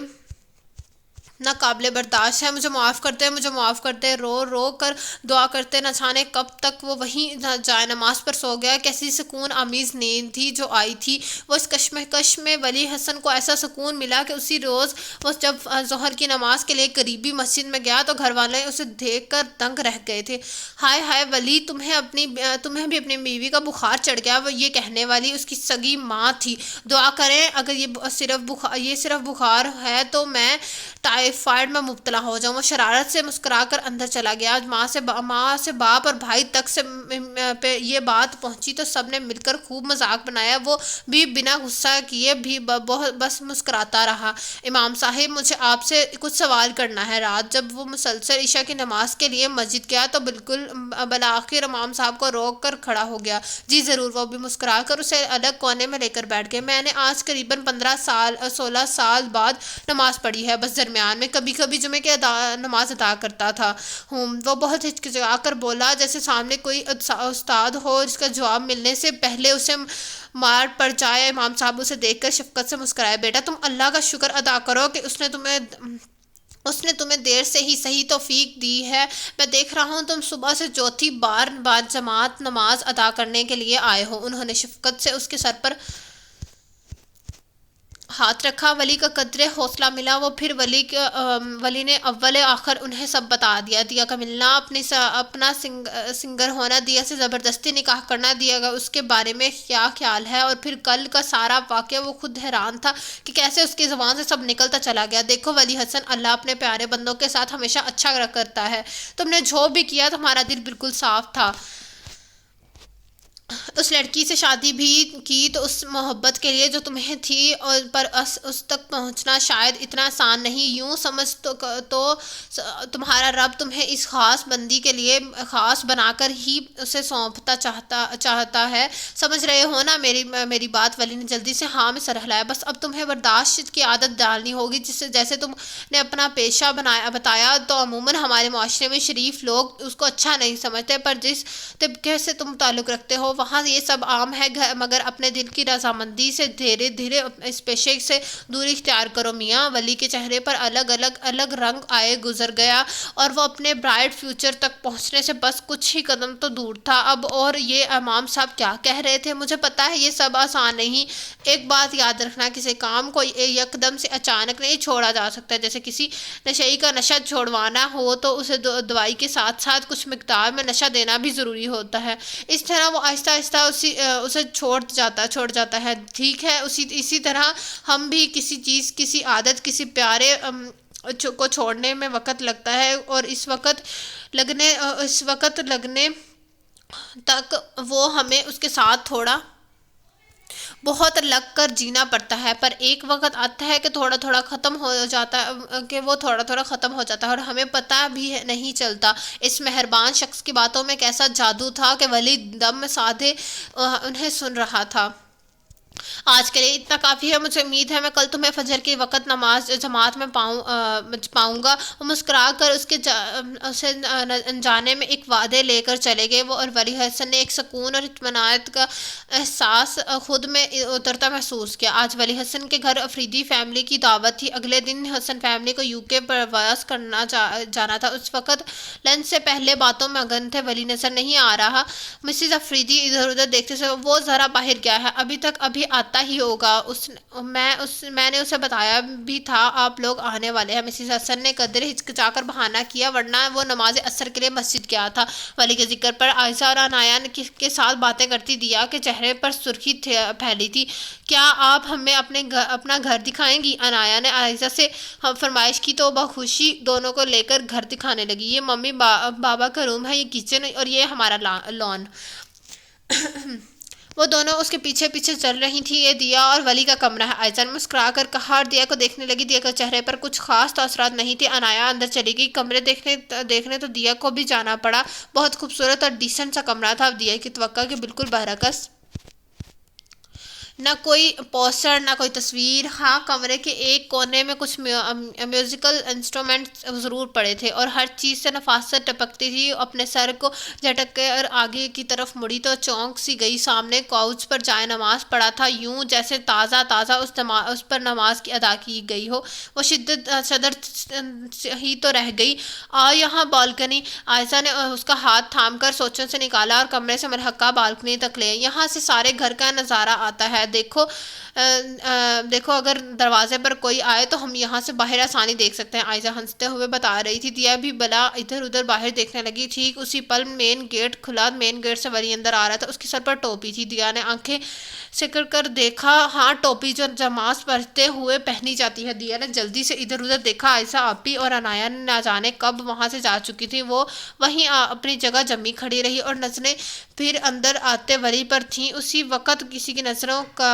ناقابل برداشت ہے۔ مجھے معاف کر دے، مجھے معاف کر دے۔ رو رو کر دعا کرتے نہ جانے کب تک وہ وہیں جائے نماز پر سو گیا۔ کیسی سکون آمیز نیند تھی جو آئی تھی۔ وہ اس کشمکش میں ولی حسن کو ایسا سکون ملا کہ اسی روز وہ جب ظہر کی نماز کے لیے قریبی مسجد میں گیا تو گھر والے اسے دیکھ کر دنگ رہ گئے تھے۔ ہائے ہائے ولی، تمہیں بھی اپنی بیوی کا بخار چڑھ گیا۔ وہ یہ کہنے والی اس کی سگی ماں تھی۔ دعا کریں اگر یہ صرف بخار ہے تو میں ٹائیفائڈ میں مبتلا ہو جاؤں۔ وہ شرارت سے مسکرا کر اندر چلا گیا۔ ماں سے باپ اور بھائی تک سے یہ بات پہنچی تو سب نے مل کر خوب مذاق بنایا۔ وہ بھی بنا غصہ کیے بھی بس مسکراتا رہا۔ امام صاحب، مجھے آپ سے کچھ سوال کرنا ہے۔ رات جب وہ مسلسل عشاء کی نماز کے لیے مسجد گیا تو بالکل بالآخر امام صاحب کو روک کر کھڑا ہو گیا۔ جی ضرور۔ وہ بھی مسکرا کر اسے الگ کونے میں لے کر بیٹھ گئے۔ میں نے آج قریباً 16 سال بعد نماز پڑھی ہے، بس درمیان میں کبھی کبھی جمعے کی نماز ادا کرتا تھا ہوں۔ وہ بہت ہچکچا کر بولا، جیسے سامنے کوئی استاد ہو جس کا جواب ملنے سے پہلے اسے مار پڑ جائے۔ امام صاحب اسے دیکھ کر شفقت سے مسکرائے۔ بیٹا، تم اللہ کا شکر ادا کرو کہ اس نے تمہیں دیر سے ہی صحیح توفیق دی ہے۔ میں دیکھ رہا ہوں تم صبح سے چوتھی بار بعد جماعت نماز ادا کرنے کے لیے آئے ہو۔ انہوں نے شفقت سے اس کے سر پر ہاتھ رکھا۔ ولی کا قدرے حوصلہ ملا۔ وہ پھر ولی نے اول آخر انہیں سب بتا دیا۔ دیا کا ملنا، اپنا سنگر ہونا، دیا سے زبردستی نکاح کرنا، دیا کا اس کے بارے میں کیا خیال ہے، اور پھر کل کا سارا واقعہ۔ وہ خود حیران تھا کہ کیسے اس کی زبان سے سب نکلتا چلا گیا۔ دیکھو ولی حسن، اللہ اپنے پیارے بندوں کے ساتھ ہمیشہ اچھا کرتا ہے۔ تم نے جو بھی کیا تمہارا دل بالکل صاف تھا۔ اس لڑکی سے شادی بھی کی تو اس محبت کے لیے جو تمہیں تھی، پر اس تک پہنچنا شاید اتنا آسان نہیں۔ یوں سمجھ تو تمہارا رب تمہیں اس خاص بندی کے لیے خاص بنا کر ہی اسے سونپتا چاہتا ہے۔ سمجھ رہے ہو نا میری بات؟ ولی نے جلدی سے ہاں میں سر ہلایا۔ بس اب تمہیں برداشت کی عادت ڈالنی ہوگی، جیسے تم نے اپنا پیشہ بتایا تو عموماً ہمارے معاشرے میں شریف لوگ اس کو اچھا نہیں سمجھتے، پر جس طبقے سے تم تعلق رکھتے ہو وہاں یہ سب عام ہے، مگر اپنے دل کی رضامندی سے دھیرے دھیرے اس پیشے سے دوری اختیار کرو۔ میاں ولی کے چہرے پر الگ رنگ آئے گزر گیا اور وہ اپنے برائٹ فیوچر تک پہنچنے سے بس کچھ ہی قدم تو دور تھا اب۔ اور یہ امام صاحب کیا کہہ رہے تھے؟ مجھے پتا ہے یہ سب آسان نہیں۔ ایک بات یاد رکھنا، کسی کام کو یکدم سے اچانک نہیں چھوڑا جا سکتا۔ جیسے کسی نشئی کا نشہ چھوڑوانا ہو تو اسے دوائی کے ساتھ ساتھ کچھ مقدار میں نشہ دینا بھی ضروری ہوتا ہے۔ اس طرح وہ آہستہ آہستہ اسے چھوڑ جاتا ہے۔ ٹھیک ہے، اسی طرح ہم بھی کسی چیز، کسی عادت، کسی پیارے کو چھوڑنے میں وقت لگتا ہے، اور اس وقت لگنے تک وہ ہمیں اس کے ساتھ تھوڑا بہت لگ کر جینا پڑتا ہے، پر ایک وقت آتا ہے کہ تھوڑا تھوڑا ختم ہو جاتا ہے، کہ وہ تھوڑا تھوڑا ختم ہو جاتا ہے اور ہمیں پتہ بھی نہیں چلتا۔ اس مہربان شخص کی باتوں میں کیسا جادو تھا کہ ولی دم سادھے انہیں سن رہا تھا۔ آج کے لیے اتنا کافی ہے، مجھے امید ہے میں کل تمہیں فجر کے وقت نماز جماعت میں پاؤں گا۔ وہ مسکرا کر اسے جانے میں ایک وعدے لے کر چلے گئے۔ وہ اور ولی حسن نے ایک سکون اور اطمینان کا احساس خود میں اترتا محسوس کیا۔ آج ولی حسن کے گھر افریدی فیملی کی دعوت تھی۔ اگلے دن حسن فیملی کو UK پرواز کرنا جانا تھا۔ اس وقت لنچ سے پہلے باتوں میں مگن تھے۔ ولی نظر نہیں آ رہا۔ مسز افریدی ادھر ادھر دیکھتے سے وہ ذرا باہر گیا ہے، ابھی آتا ہی ہوگا، میں نے اسے بتایا بھی تھا آپ لوگ آنے والے ہیں۔ مسز حسن نے قدر ہچکچا کر بہانہ کیا، ورنہ وہ نماز عصر کے لیے مسجد گیا تھا۔ ولی کے ذکر پر عائشہ اور عنایا کے ساتھ باتیں کرتی دیا کے چہرے پر سرخی پھیلی تھی۔ کیا آپ ہمیں اپنا گھر دکھائیں گی؟ عنایا نے عائشہ سے فرمائش کی تو بخوشی دونوں کو لے کر گھر دکھانے لگی۔ یہ ممی بابا کا روم ہے، یہ کچن اور یہ ہمارا لان۔ وہ دونوں اس کے پیچھے پیچھے چل رہی تھیں۔ یہ دیا اور ولی کا کمرہ ہے، عائشہ نے مسکرا کر کہا اور دیا کو دیکھنے لگی۔ دیا کے چہرے پر کچھ خاص تاثرات نہیں تھے۔ عنایا اندر چلی گئی۔ کمرے دیکھنے تو دیا کو بھی جانا پڑا۔ بہت خوبصورت اور ڈیسنٹ سا کمرہ تھا، دیا کی توقع کے بالکل برعکس۔ نہ کوئی پوسٹر، نہ کوئی تصویر۔ ہاں، کمرے کے ایک کونے میں کچھ میوزیکل انسٹرومنٹس ضرور پڑے تھے اور ہر چیز سے نفاست ٹپکتی تھی۔ اپنے سر کو جھٹک کے اور آگے کی طرف مڑی تو چونک سی گئی۔ سامنے کاؤچ پر جائے نماز پڑا تھا، یوں جیسے تازہ اس پر نماز کی ادا کی گئی ہو۔ وہ صدر ہی تو رہ گئی۔ یہاں بالکنی۔ عائشہ نے اس کا ہاتھ تھام کر سوچوں سے نکالا اور کمرے سے ملحقہ بالکنی تک لے۔ یہاں سے سارے گھر کا نظارہ آتا ہے۔ دیکھو اگر دروازے پر کوئی آئے تو ہم یہاں سے باہر آسانی دیکھ سکتے ہیں، عائشہ ہنستے ہوئے بتا رہی تھی۔ دیا بھی بلا ادھر ادھر باہر دیکھنے لگی۔ ٹھیک اسی پل مین گیٹ کھلا۔ مین گیٹ سے ولی اندر آ رہا تھا، اس کے سر پر ٹوپی تھی۔ دیا نے آنکھیں سکڑ کر دیکھا۔ ہاں، ٹوپی جو نماز پڑھتے ہوئے پہنی جاتی ہے۔ دیا نے جلدی سے ادھر ادھر دیکھا۔ عائشہ آپی اور عنایا نہ جانے کب وہاں سے جا چکی تھی۔ وہ وہیں اپنی جگہ جمی کھڑی رہی اور نظریں پھر اندر آتے ولی پر تھیں۔ اسی وقت کسی کی نظروں کا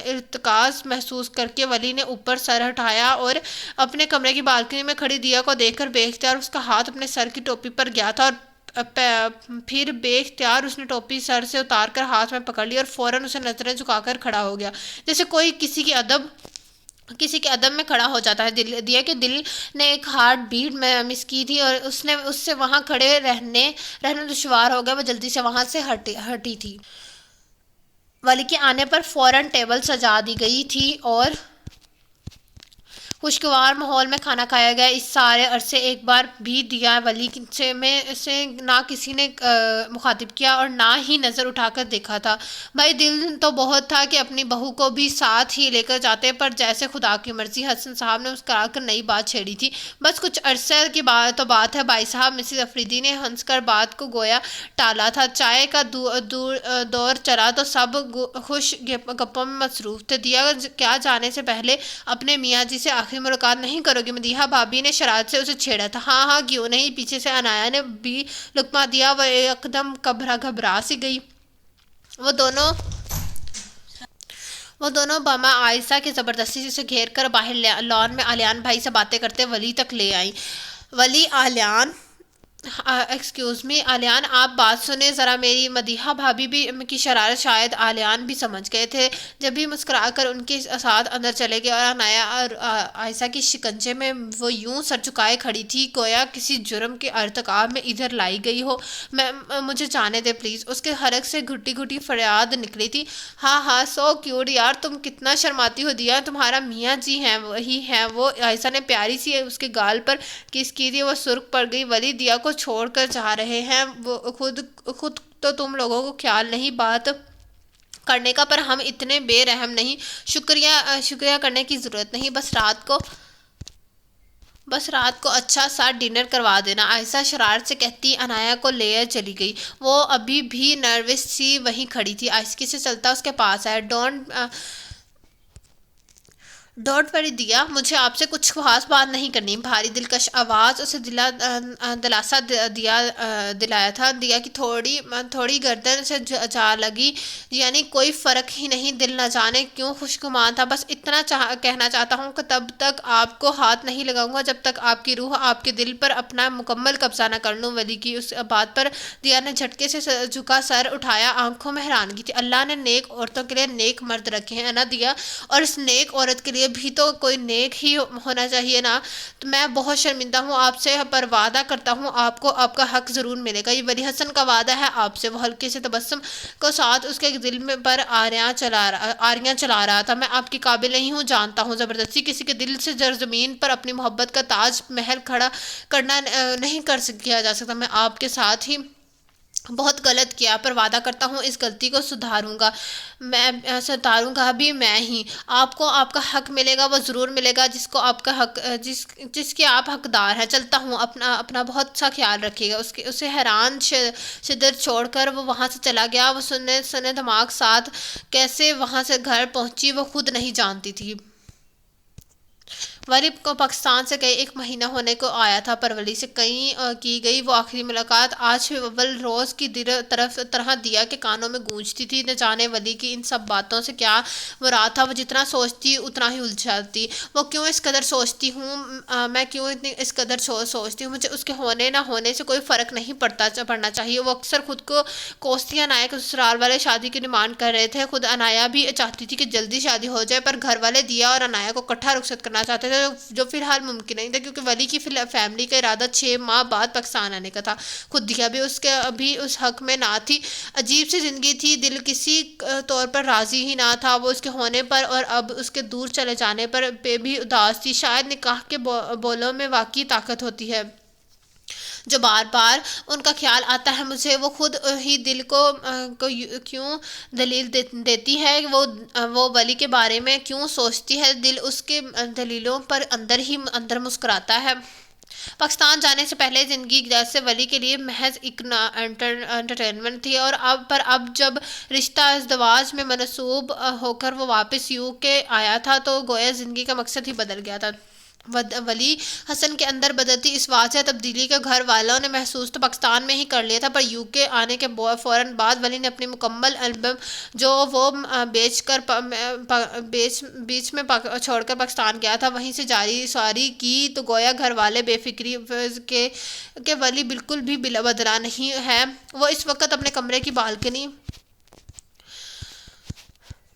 ارتکاز محسوس کر کے ولی نے اوپر سر ہٹایا اور اپنے کمرے کی بالکنی میں کھڑی دیا کو دیکھ کر بے اختیار اس کا ہاتھ اپنے سر کی ٹوپی پر گیا تھا اور پھر بے اختیار اس نے ٹوپی سر سے اتار کر ہاتھ میں پکڑ لی اور فوراً اسے نظریں جھکا کر کھڑا ہو گیا، جیسے کوئی کسی کے ادب میں کھڑا ہو جاتا ہے۔ دیا کے دل نے ایک ہارٹ بیٹ مس کی تھی اور اس سے وہاں کھڑے رہنا دشوار ہو گیا۔ وہ جلدی سے وہاں سے ہٹی تھی۔ ولی کے آنے پر فوراً ٹیبل سجا دی گئی تھی اور خوشگوار ماحول میں کھانا کھایا گیا۔ اس سارے عرصے ایک بار بھی دیا ولی سے نہ کسی نے مخاطب کیا اور نہ ہی نظر اٹھا کر دیکھا تھا۔ بھائی دل تو بہت تھا کہ اپنی بہو کو بھی ساتھ ہی لے کر جاتے، پر جیسے خدا کی مرضی۔ حسن صاحب نے مسکرا کر نئی بات چھیڑی تھی۔ بس کچھ عرصے کی بات ہے بھائی صاحب۔ مسز افریدی نے ہنس کر بات کو گویا ٹالا تھا۔ چائے کا دور چلا تو سب خوش گپوں میں مصروف تھے۔ دیا کیا جانے سے پہلے اپنے میاں جی سے آخری ملاقات نہیں کرو گی؟ مدیحہ بھابی نے شرارت سے اسے چھیڑا تھا۔ ہاں کیوں نہیں، پیچھے سے عنایا نے بھی لقمہ دیا۔ وہ ایک دم گھبرا سی گئی۔ وہ دونوں باما عائشہ کے زبردستی اسے گھیر کر باہر لان میں علیان بھائی سے باتیں کرتے ولی تک لے آئیں۔ ولی ایکسکیوز می علیان، آپ بات سنیں ذرا میری۔ مدیحہ بھابی بھی کی شرارت شاید علیان بھی سمجھ گئے تھے، جب بھی مسکرا کر ان کے ساتھ اندر چلے گئے اور عنایا اور عائشہ کی شکنجے میں وہ یوں سر جھکائے کھڑی تھی گویا کسی جرم کے ارتکاب میں ادھر لائی گئی ہو۔ مجھے جانے دے پلیز، اس کے حلق سے گھٹی گھٹی فریاد نکلی تھی۔ ہاں سو کیوٹ یار، تم کتنا شرماتی ہو دیا، تمہارا میاں جی ہیں وہی ہیں وہ۔ عائشہ نے پیاری سی اس کے گال پر کس کی تھی، وہ سرخ پڑ گئی۔ ولی دیا کو چھوڑ کر جا رہے ہیں، وہ خود تو تم لوگوں کو خیال نہیں بات کرنے کا، پر ہم اتنے بے رحم نہیں۔ شکریہ کرنے کی ضرورت نہیں، بس رات کو اچھا سا ڈنر کروا دینا، عائشہ شرارت سے کہتی عنایا کو لے چلی گئی۔ وہ ابھی بھی نروس سی وہیں کھڑی تھی۔ آہستگی سے چلتا اس کے پاس آیا۔ ڈونٹ وری دیا، مجھے آپ سے کچھ خاص بات نہیں کرنی۔ بھاری دلکش آواز اسے دلاسا دلایا تھا۔ دیا کی تھوڑی گردن سے جا لگی، یعنی کوئی فرق ہی نہیں، دل نہ جانے کیوں خوشگمان تھا۔ بس اتنا کہنا چاہتا ہوں کہ تب تک آپ کو ہاتھ نہیں لگاؤں گا جب تک آپ کی روح آپ کے دل پر اپنا مکمل قبضہ نہ کر لوں۔ ولی کی اس بات پر دیا نے جھٹکے سے جھکا سر اٹھایا، آنکھوں میں حیرانگی تھی۔ اللہ نے نیک عورتوں کے لیے نیک مرد رکھے ہیں نا دیا، اور اس نیک عورت کے لیے بھی تو کوئی نیک ہی ہونا چاہیے نا۔ تو میں بہت شرمندہ ہوں آپ سے، پر وعدہ کرتا ہوں آپ کو آپ کا حق ضرور ملے گا۔ یہ ولی حسن کا وعدہ ہے آپ سے۔ وہ ہلکے سے تبسم کو ساتھ اس کے دل میں پر آریاں چلا رہا تھا۔ میں آپ کے قابل نہیں ہوں، جانتا ہوں۔ زبردستی کسی کے دل سے زمین پر اپنی محبت کا تاج محل کھڑا کرنا نہیں کیا جا سکتا۔ میں آپ کے ساتھ ہی بہت غلط کیا، پر وعدہ کرتا ہوں اس غلطی کو سدھاروں گا بھی میں ہی۔ آپ کو آپ کا حق ملے گا، وہ ضرور ملے گا جس کے آپ حقدار ہیں۔ چلتا ہوں، اپنا بہت سا خیال رکھیے گا۔ اسے حیران شدر چھوڑ کر وہ وہاں سے چلا گیا۔ وہ سنے دماغ ساتھ کیسے وہاں سے گھر پہنچی وہ خود نہیں جانتی تھی۔ ولی کو پاکستان سے گئے 1 مہینہ ہونے کو آیا تھا، پر ولی سے کی گئی وہ آخری ملاقات آج بھی اول روز کی طرح دیا کے کانوں میں گونجتی تھی۔ نہ جانے ولی کی ان سب باتوں سے کیا مراد تھا۔ وہ جتنا سوچتی اتنا ہی الجھاتی۔ وہ کیوں اس قدر سوچتی ہوں، میں کیوں اس قدر سوچتی ہوں، مجھے اس کے ہونے نہ ہونے سے کوئی فرق نہیں پڑنا چاہیے۔ وہ اکثر خود کو کوستی انایا کے سسرال والے شادی کی ڈیمانڈ کر رہے تھے۔ خود انایا بھی چاہتی تھی کہ جلدی شادی ہو جائے، پر گھر والے دیا اور انایا کو اکٹھا رخصت کرنا چاہتے تھے، جو فی الحال ممکن نہیں تھا، کیونکہ ولی کی فیملی کا ارادہ 6 ماہ بعد پاکستان آنے کا تھا۔ خود دیا بھی ابھی اس حق میں نہ تھی۔ عجیب سی زندگی تھی، دل کسی طور پر راضی ہی نہ تھا۔ وہ اس کے ہونے پر اور اب اس کے دور چلے جانے پر بھی اداس تھی۔ شاید نکاح کے بولوں میں واقعی طاقت ہوتی ہے جو بار بار ان کا خیال آتا ہے مجھے، وہ خود ہی دل کو کیوں دلیل دیتی ہے، وہ ولی کے بارے میں کیوں سوچتی ہے، دل اس کے دلیلوں پر اندر ہی اندر مسکراتا ہے۔ پاکستان جانے سے پہلے زندگی جیسے ولی کے لیے محض ایک انٹرٹینمنٹ تھی، اور اب جب رشتہ ازدواج میں منسوب ہو کر وہ واپس UK آیا تھا تو گویا زندگی کا مقصد ہی بدل گیا تھا۔ ولی حسن کے اندر بدلتی اس واضح تبدیلی کا گھر والوں نے محسوس تو پاکستان میں ہی کر لیا تھا، پر UK آنے کے فوراً بعد ولی نے اپنی مکمل البم جو وہ بیچ میں چھوڑ کر پاکستان گیا تھا وہیں سے جاری ساری کی، تو گویا گھر والے بے فکری کہ ولی بالکل بھی بدلا نہیں ہے۔ وہ اس وقت اپنے کمرے کی بالکنی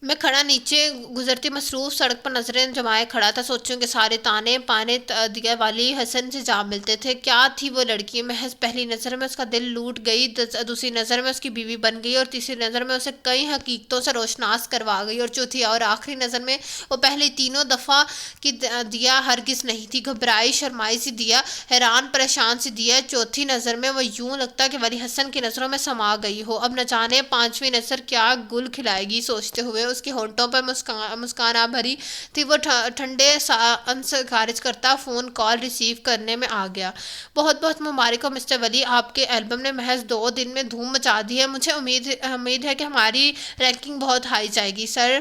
میں کھڑا نیچے گزرتی مصروف سڑک پر نظریں جمائے کھڑا تھا۔ سوچوں کے سارے تانے پانے دیا ولی حسن سے جا ملتے تھے۔ کیا تھی وہ لڑکی، محض پہلی نظر میں اس کا دل لوٹ گئی، دوسری نظر میں اس کی بیوی بن گئی، اور تیسری نظر میں اسے کئی حقیقتوں سے روشناس کروا گئی، اور چوتھی اور آخری نظر میں وہ پہلی تینوں دفعہ کی دیا ہرگز نہیں تھی۔ گھبرائی شرمائی سی دیا، حیران پریشان سی دیا، چوتھی نظر میں وہ یوں لگتا کہ ولی حسن کی نظروں میں سما گئی ہو۔ اب نہ جانے 5ویں نظر کیا گل کھلائے گی، سوچتے ہوئے اس کے ہونٹوں پر مسکان آ بھری تھی۔ وہ ٹھنڈے سان سے خارج کرتا فون کال ریسیو کرنے میں آ گیا۔ بہت بہت مبارک ہو مسٹر ولی، آپ کے البم نے محض 2 دن میں دھوم مچا دی ہے۔ مجھے امید ہے کہ ہماری رینکنگ بہت ہائی جائے گی۔ سر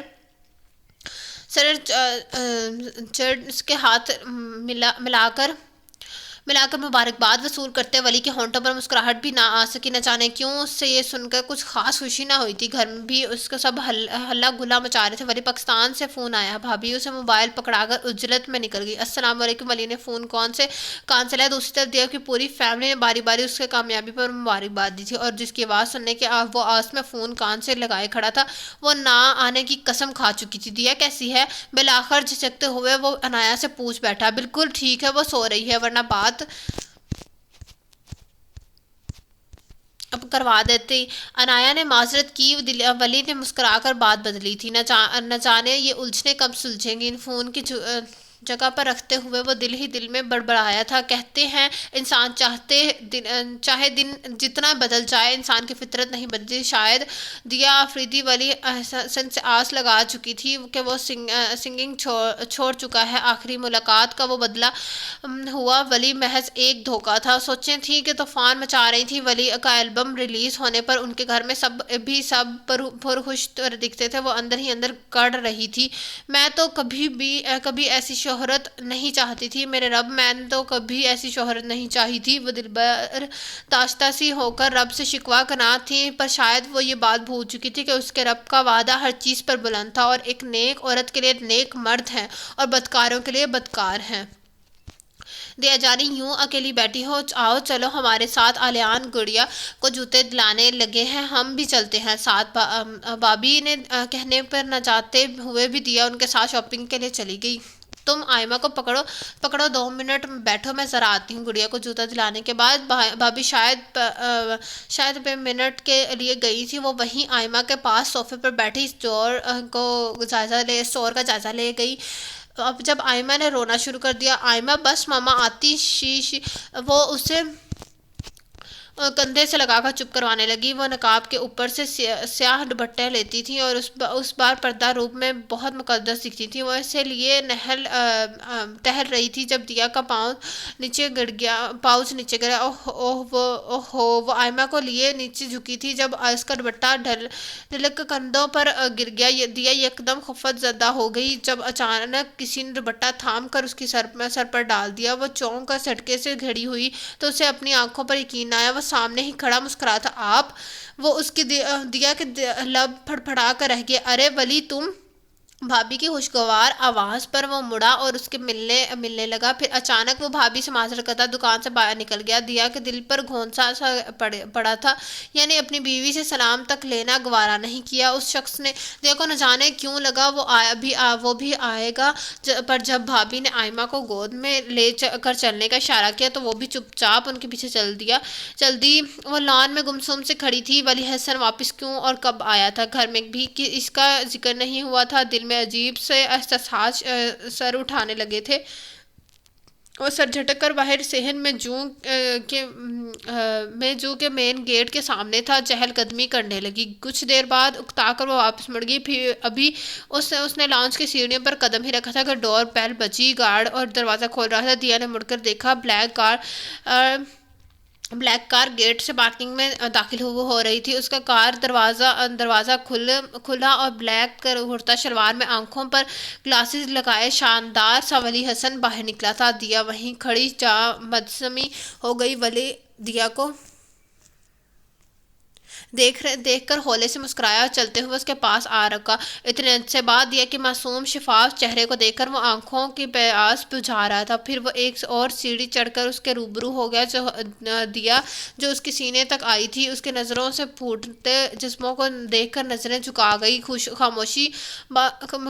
اس کے ہاتھ ملا کر مبارکباد وصول کرتے ولی کے ہونٹوں پر مسکراہٹ بھی نہ آ سکی۔ نہ جانے کیوں اس سے یہ سن کر کچھ خاص خوشی نہ ہوئی تھی۔ گھر میں بھی اس کا سب ہلا گلا مچا رہے تھے۔ ولی پاکستان سے فون آیا، بھابھی اسے موبائل پکڑا کر عجلت میں نکل گئی۔ السلام علیکم، ولی نے فون کان سے لیا۔ دوسری طرف دیا کی پوری فیملی نے باری باری اس کے کامیابی پر مبارکباد دی تھی، اور جس کی آواز سننے کے وہ آس میں فون کان سے لگائے کھڑا تھا، وہ نہ آنے کی قسم کھا چکی تھی۔ دیا کیسی ہے، بالآخر جھجکتے ہوئے وہ انایا سے پوچھ بیٹھا۔ بالکل ٹھیک ہے، وہ سو رہی ہے، ورنہ بات اب کروا دیتی۔ انایا نے معذرت کی۔ ولی نے مسکرا کر بات بدلی تھی۔ نہ جانے یہ الجھنیں کب سلجھیں گی۔ ان فون کی جگہ پر رکھتے ہوئے وہ دل ہی دل میں بڑبڑایا تھا۔ کہتے ہیں انسان چاہے دن جتنا بدل جائے انسان کی فطرت نہیں بدلتی۔ شاید دیا آفریدی ولی احسن سے آس لگا چکی تھی کہ وہ سنگنگ چھوڑ چکا ہے۔ آخری ملاقات کا وہ بدلہ ہوا ولی محض ایک دھوکہ تھا۔ سوچیں تھیں کہ طوفان مچا رہی تھی۔ ولی کا البم ریلیز ہونے پر ان کے گھر میں سب پرخوش دکھتے تھے، وہ اندر ہی اندر کڑ رہی تھی۔ میں تو کبھی ایسی شہرت نہیں چاہتی تھی، میرے رب، میں نے تو کبھی ایسی شہرت نہیں چاہی تھی۔ وہ دلبر داشتہ سی ہو کر رب سے شکوہ کناں تھی، پر شاید وہ یہ بات بھول چکی تھی کہ اس کے رب کا وعدہ ہر چیز پر بلند تھا، اور ایک نیک عورت کے لیے نیک مرد ہیں اور بدکاروں کے لیے بدکار ہیں۔ دیا جانی یوں اکیلی بیٹھی ہو، آؤ چلو ہمارے ساتھ، آلیان گڑیا کو جوتے دلانے لگے ہیں، ہم بھی چلتے ہیں ساتھ۔ بابی نے کہنے پر نہ جاتے ہوئے بھی دیا ان کے ساتھ شاپنگ کے لیے چلی گئی۔ تم آئمہ کو پکڑو 2 منٹ بیٹھو، میں ذرا آتی ہوں۔ گڑیا کو جوتا دلانے کے بعد بھابھی شاید 2 منٹ کے لیے گئی تھی، وہ وہیں آئمہ کے پاس صوفے پر بیٹھی اسٹور کا جائزہ لے گئی۔ اب جب آئمہ نے رونا شروع کر دیا، آئمہ بس ماما آتی، وہ اسے کندھے سے لگا کر چپ کروانے لگی۔ وہ نقاب کے اوپر سے سیاہ دوپٹے لیتی تھی اور اس بار پردہ روپ میں بہت مقدس دکھتی تھی۔ وہ اسے لیے ٹہل رہی تھی جب دیا کا پاؤچ نیچے گرا۔ وہ آئمہ کو لیے نیچے جھکی تھی جب اس کا دوپٹہ ڈھلک کندھوں پر گر گیا۔ دیا یکدم خفت زدہ ہو گئی جب اچانک کسی نے دوپٹہ تھام کر اس کی سر پر ڈال دیا۔ وہ چونک کر جھٹکے سے کھڑی ہوئی تو اسے اپنی آنکھوں پر یقین نہ آیا، وہ سامنے ہی کھڑا مسکرا تھا۔ آپ؟ وہ اس کی دیا کے لب پھڑپھڑا کر رہ گئے۔ ارے ولی تم! بھابھی کی خوشگوار آواز پر وہ مڑا اور اس کے ملنے لگا، پھر اچانک وہ بھابھی سے معذرت کرتا دکان سے باہر نکل گیا۔ دیا کے دل پر گھونسا سا پڑا تھا، یعنی اپنی بیوی سے سلام تک لینا گوارا نہیں کیا۔ اس شخص نے دیا کو نہ جانے کیوں لگا وہ بھی آئے گا، پر جب بھابھی نے آئمہ کو گود میں لے کر چلنے کا اشارہ کیا تو وہ بھی چپ چاپ ان کے پیچھے چل دی۔ وہ لان میں گمسم سے کھڑی تھی۔ ولی حسن واپس کیوں اور کب آیا تھا؟ گھر میں بھی اس کا ذکر نہیں ہوا تھا۔ دل میں عجیب سے احساسات سر اٹھانے لگے تھے۔ وہ سر جھٹک کر باہر صحن میں جو کہ مین گیٹ کے سامنے تھا چہل قدمی کرنے لگی۔ کچھ دیر بعد اکتا کر وہ واپس مڑ گئی۔ پھر ابھی اس نے لانچ کی سیڑھیوں پر قدم ہی رکھا تھا کہ ڈور بیل بجی، گارڈ اور دروازہ کھول رہا تھا۔ دیا نے مڑ کر دیکھا، بلیک کار گیٹ سے پارکنگ میں داخل ہو رہی تھی۔ اس کا کار دروازہ کھلا اور بلیک کرتا شلوار میں آنکھوں پر گلاسز لگائے شاندار سا ولی حسن باہر نکلا تھا۔ دیا وہیں کھڑی جا مدسمی ہو گئی۔ ولی دیا کو دیکھ کر ہولے سے مسکرایا اور چلتے ہوئے اس کے پاس آ رکا۔ اتنے عرصے بعد دیا کے معصوم شفاف چہرے کو دیکھ کر وہ آنکھوں کی پیاس بجھا رہا تھا۔ پھر وہ ایک اور سیڑھی چڑھ کر اس کے روبرو ہو گیا۔ دیا جو اس کے سینے تک آئی تھی، اس کے نظروں سے پھوٹتے جسموں کو دیکھ کر نظریں جھکا گئی،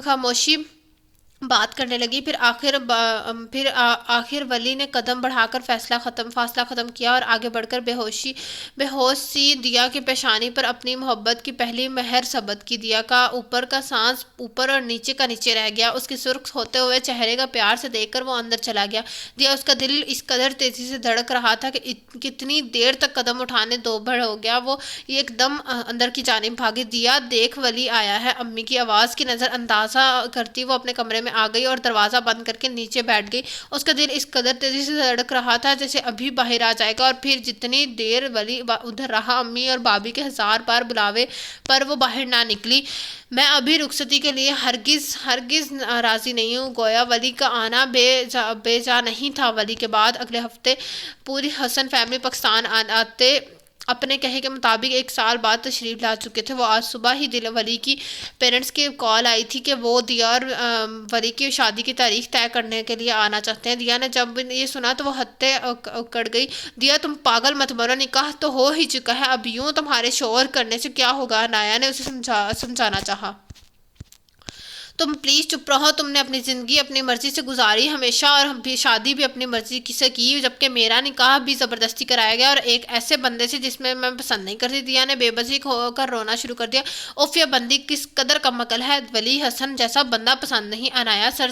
خاموشی بات کرنے لگی۔ پھر آخر ولی نے قدم بڑھا کر فاصلہ ختم کیا اور آگے بڑھ کر بے ہوش سی دیا کی پیشانی پر اپنی محبت کی پہلی مہر ثبت کی۔ دیا کا اوپر کا سانس اوپر اور نیچے کا نیچے رہ گیا۔ اس کے سرخ ہوتے ہوئے چہرے کا پیار سے دیکھ کر وہ اندر چلا گیا۔ دیا اس کا دل اس قدر تیزی سے دھڑک رہا تھا کہ کتنی دیر تک قدم اٹھانے دو بھڑ ہو گیا۔ وہ ایک دم اندر کی جانب بھاگی۔ دیا دیکھ ولی آیا ہے، امی کی آواز کی نظر اندازہ کرتی وہ اپنے کمرے میں آ گئی اور دروازہ بند کر کے نیچے بیٹھ گئی۔ اس کا دل اس قدر تیزی سے دھڑک رہا تھا جیسے ابھی باہر آ جائے گا، اور پھر جتنی دیر ولی ادھر رہا، امی اور بابی کے 1000 بار بلاوے پر وہ باہر نہ نکلی۔ میں ابھی رخصتی کے لیے ہرگز راضی نہیں ہوں۔ گویا ولی کا آنا بے جا نہیں تھا۔ ولی کے بعد اگلے ہفتے پوری حسن فیملی پاکستان آتے اپنے کہے کے مطابق 1 سال بعد تشریف لا چکے تھے۔ وہ آج صبح ہی ولی کی پیرنٹس کی کال آئی تھی کہ وہ دیا اور ولی کی شادی کی تاریخ طے کرنے کے لیے آنا چاہتے ہیں۔ دیا نے جب یہ سنا تو وہ ہتھے اکڑ گئی۔ دیا تم پاگل مت بنو، نکاح تو ہو ہی چکا ہے، اب یوں تمہارے شور کرنے سے کیا ہوگا؟ عنایہ نے اسے سمجھانا چاہا۔ تم پلیز چپ رہو، تم نے اپنی زندگی اپنی مرضی سے گزاری ہمیشہ، اور شادی بھی اپنی مرضی سے کی، جبکہ میرا نکاح بھی زبردستی کرایا گیا اور ایک ایسے بندے سے جس میں پسند نہیں کرتی۔ دیا نے بے بسی ہو کر رونا شروع کر دیا۔ اف یہ بندی کس قدر کم عقل ہے، ولی حسن جیسا بندہ پسند نہیں۔ عنایا سر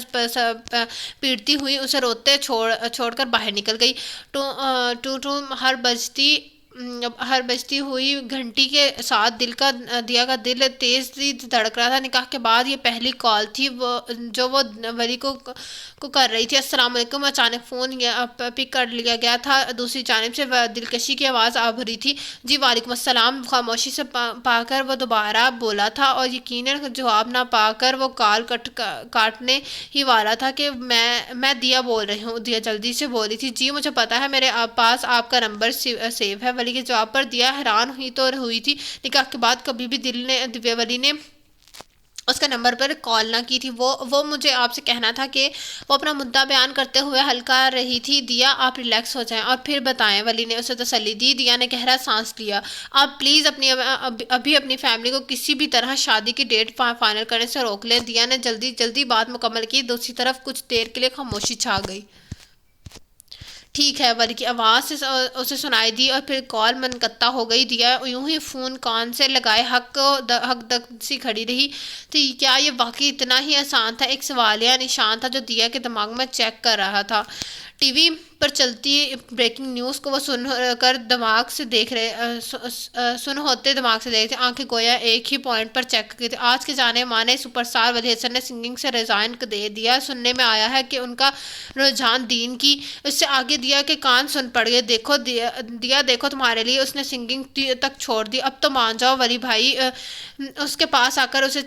پیٹتی ہوئی اسے روتے چھوڑ کر باہر نکل گئی۔ ٹو ہر بجتی ہوئی گھنٹی کے ساتھ دیا کا دل تیز دھڑک رہا تھا۔ نکاح کے بعد یہ پہلی کال تھی جو وہ ولی کو کر رہی تھی۔ السلام علیکم۔ اچانک فون پک کر لیا گیا تھا۔ دوسری جانب سے دلکشی کی آواز آ رہی تھی۔ جی وعلیکم السلام۔ خاموشی سے پا کر وہ دوبارہ بولا تھا اور یقیناً جواب نہ پا کر وہ کال کاٹنے ہی والا تھا کہ میں دیا بول رہی ہوں۔ دیا جلدی سے بولی تھی۔ جی مجھے پتا ہے، میرے پاس آپ کا نمبر سیو ہے۔ ولی کے جواب پر دیا حیران ہوئی تھی۔ نکاح کے بعد کبھی بھی ولی نے اس کا نمبر پر کال نہ کی تھی۔ وہ مجھے آپ سے کہنا تھا کہ وہ اپنا مدعا بیان کرتے ہوئے ہلکا رہی تھی۔ دیا آپ ریلیکس ہو جائیں اور پھر بتائیں، ولی نے اسے تسلی دی۔ دیا نے گہرا سانس لیا۔ آپ پلیز ابھی اپنی فیملی کو کسی بھی طرح شادی کی ڈیٹ فائنل کرنے سے روک لیں۔ دیا نے جلدی بات مکمل کی۔ دوسری طرف کچھ دیر کے لیے خاموشی چھا گئی۔ ٹھیک ہے، ولی کی آواز اسے سنائی دی اور پھر کال منقطع ہو گئی۔ دیا یوں ہی فون کان سے لگائے حق دک سی کھڑی رہی تھی۔ کیا یہ واقعی اتنا ہی آسان تھا؟ ایک سوالیہ نشان تھا جو دیا کے دماغ میں چیک کر رہا تھا۔ ٹی وی پر چلتی بریکنگ نیوز کو وہ سن ہوتے دماغ سے دیکھ رہے تھے، آنکھیں گویا ایک ہی پوائنٹ پر چیک کی تھی۔ آج کے جانے مانے سپر اسٹار ولی حسن نے سنگنگ سے ریزائن دے دیا۔ سننے میں آیا ہے کہ ان کا رجحان دین کی اس سے آگے دیا کے کان سن پڑ گئے۔ دیکھو تمہارے لیے اس نے سنگنگ تک چھوڑ دی، اب تو مان جاؤ۔ ولی بھائی اس کے پاس آ کر اسے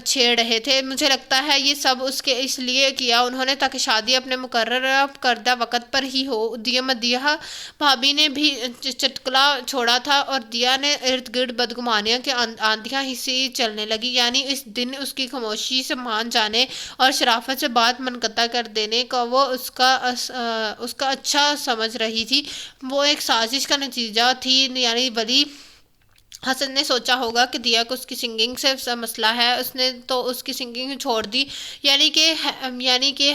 چھیڑ رہے تھے۔ مجھے لگتا ہے یہ سب اس لیے کیا انہوں نے تاکہ شادی اپنے مقررہ کردہ وقت پر ہی ہو۔ مدیحہ بھابی نے بھی چٹکلا چھوڑا تھا اور دیا نے ارد گرد بدگمانیوں کی آندیاں ہی سی چلنے لگی۔ یعنی اس دن اس کی خاموشی سے مان جانے اور شرافت سے بات منقطع کر دینے کو وہ اس کا اچھا سمجھ رہی تھی، وہ ایک سازش کا نتیجہ تھی۔ یعنی ولی حسن نے سوچا ہوگا کہ دیا کو اس کی سنگنگ سے مسئلہ ہے، اس نے تو اس کی سنگنگ چھوڑ دی، یعنی کہ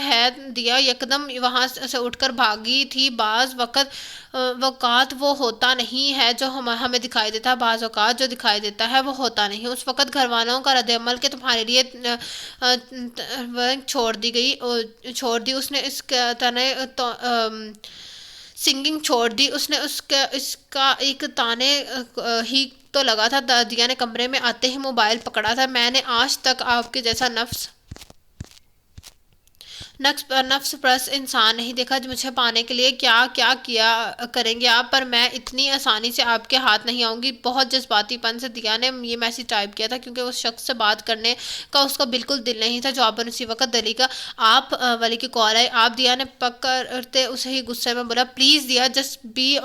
ہے۔ دیا یکدم وہاں سے اٹھ کر بھاگی تھی۔ بعض اوقات وہ ہوتا نہیں ہے جو ہمیں دکھائی دیتا ہے، بعض اوقات جو دکھائی دیتا ہے وہ ہوتا نہیں۔ اس وقت گھر والوں کا رد عمل کہ تمہارے لیے چھوڑ دی اس نے اس سنگنگ چھوڑ دی، اس نے اس کا ایک تانے ہی تو لگا تھا۔ دیا نے کمرے میں آتے ہی موبائل پکڑا تھا۔ میں نے آج تک آپ کے جیسا نفس پرست انسان نہیں دیکھا۔ مجھے پانے کے لیے کیا کریں گے آپ، پر میں اتنی آسانی سے آپ کے ہاتھ نہیں آؤں گی۔ بہت جذباتی پن سے دیا نے یہ میسج ٹائپ کیا تھا کیونکہ اس شخص سے بات کرنے کا اس کا بالکل دل نہیں تھا۔ جواباً اسی وقت دلی کا ولی کی کال آئی۔ آپ دیا نے پکڑتے اسے ہی غصے میں بولا، پلیز دیا جسٹ بی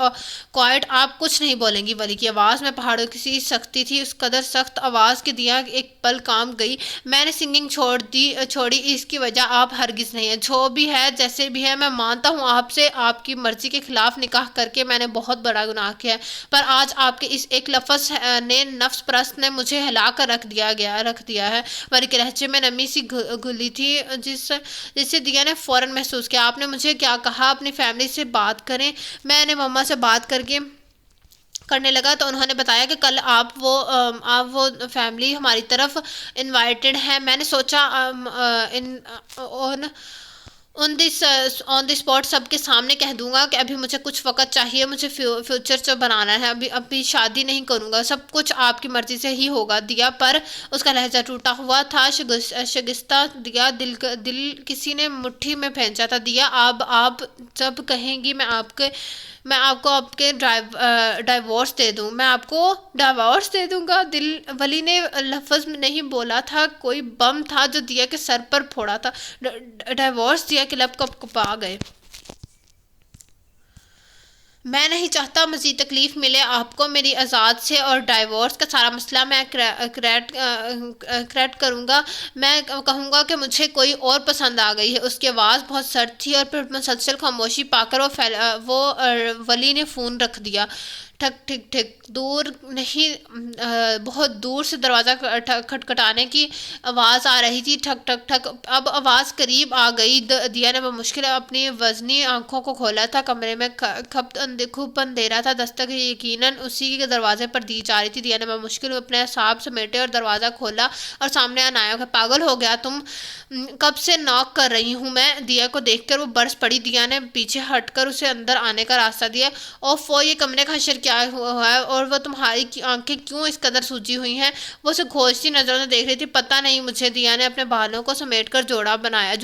کوائٹ، آپ کچھ نہیں بولیں گی۔ ولی کی آواز میں پہاڑوں کی سی سختی تھی، اس قدر سخت آواز کہ دیا ایک پل کام گئی۔ میں نے سنگنگ چھوڑی، اس کی وجہ آپ ہرگز نہیں ہے، جو بھی ہے جیسے بھی ہے، میں مانتا ہوں آپ سے آپ کی مرضی کے خلاف نکاح کر کے میں نے بہت بڑا گناہ کیا ہے، پر آج آپ کے اس ایک لفظ نے نفس پرست نے مجھے ہلا کر رکھ دیا ہے۔ ولی کے لہجے میں نمی سی گھلی تھی جس سے دیا نے فوراً محسوس کیا۔ آپ نے مجھے کیا کہا؟ اپنی فیملی سے بات کریں۔ میں نے مما سے بات کرنے لگا تو انہوں نے بتایا کہ کل آپ وہ فیملی ہماری طرف انوائٹڈ ہیں۔ میں نے سوچا آن دی اسپاٹ سب کے سامنے کہہ دوں گا کہ ابھی مجھے کچھ وقت چاہیے، مجھے فیوچر جو بنانا ہے، ابھی شادی نہیں کروں گا، سب کچھ آپ کی مرضی سے ہی ہوگا۔ دیا پر اس کا لہجہ ٹوٹا ہوا تھا، شگفتہ دیا دل کسی نے مٹھی میں پھینچا تھا۔ دیا آپ جب کہیں گی میں آپ کو آپ کے ڈائیورس دے دوں، میں آپ کو ڈائیورس دے دوں گا۔ ولی نے لفظ نہیں بولا تھا، کوئی بم تھا جو دیا کے سر پر پھوڑا تھا۔ ڈائیورس؟ دیا کے لب کپا گئے۔ میں نہیں چاہتا مزید تکلیف ملے آپ کو میری آزاد سے، اور ڈائیورس کا سارا مسئلہ میں کریٹ کروں گا، میں کہوں گا کہ مجھے کوئی اور پسند آ گئی ہے۔ اس کی آواز بہت سرد تھی اور پھر مسلسل خاموشی پا کر وہ ولی نے فون رکھ دیا۔ ٹھک ٹھک ٹھک دور نہیں، بہت دور سے دروازہ کھٹکھٹانے کی آواز آ رہی تھی، ٹھک ٹھک ٹھک۔ اب آواز قریب آ گئی۔ دیا نے بمشکل اپنی وزنی آنکھوں کو کھولا تھا۔ کمرے میں خوب اندھیرا تھا، دستک یقیناً اسی کے دروازے پر دی جا رہی تھی۔ دیا نے بمشکل اپنے اعصاب سمیٹے اور دروازہ کھولا اور سامنے عنایا کہ پاگل ہو گیا تم، کب سے ناک کر رہی ہوں میں۔ دیا کو دیکھ کر وہ برس پڑی۔ دیا نے پیچھے ہٹ کر اسے اندر آنے کا راستہ دیا۔ اوفو، یہ کمرے کا حشر کیا ہوا ہے، اور وہ تمہاری آنکھیں کیوں اس قدر سوجی ہوئی ہیں؟ وہ اسے کھوجتی نظروں سے دیکھ رہی تھی۔ پتہ نہیں مجھے، دیا نے اپنے بالوں کو سمیٹ کر جوڑا بنایا۔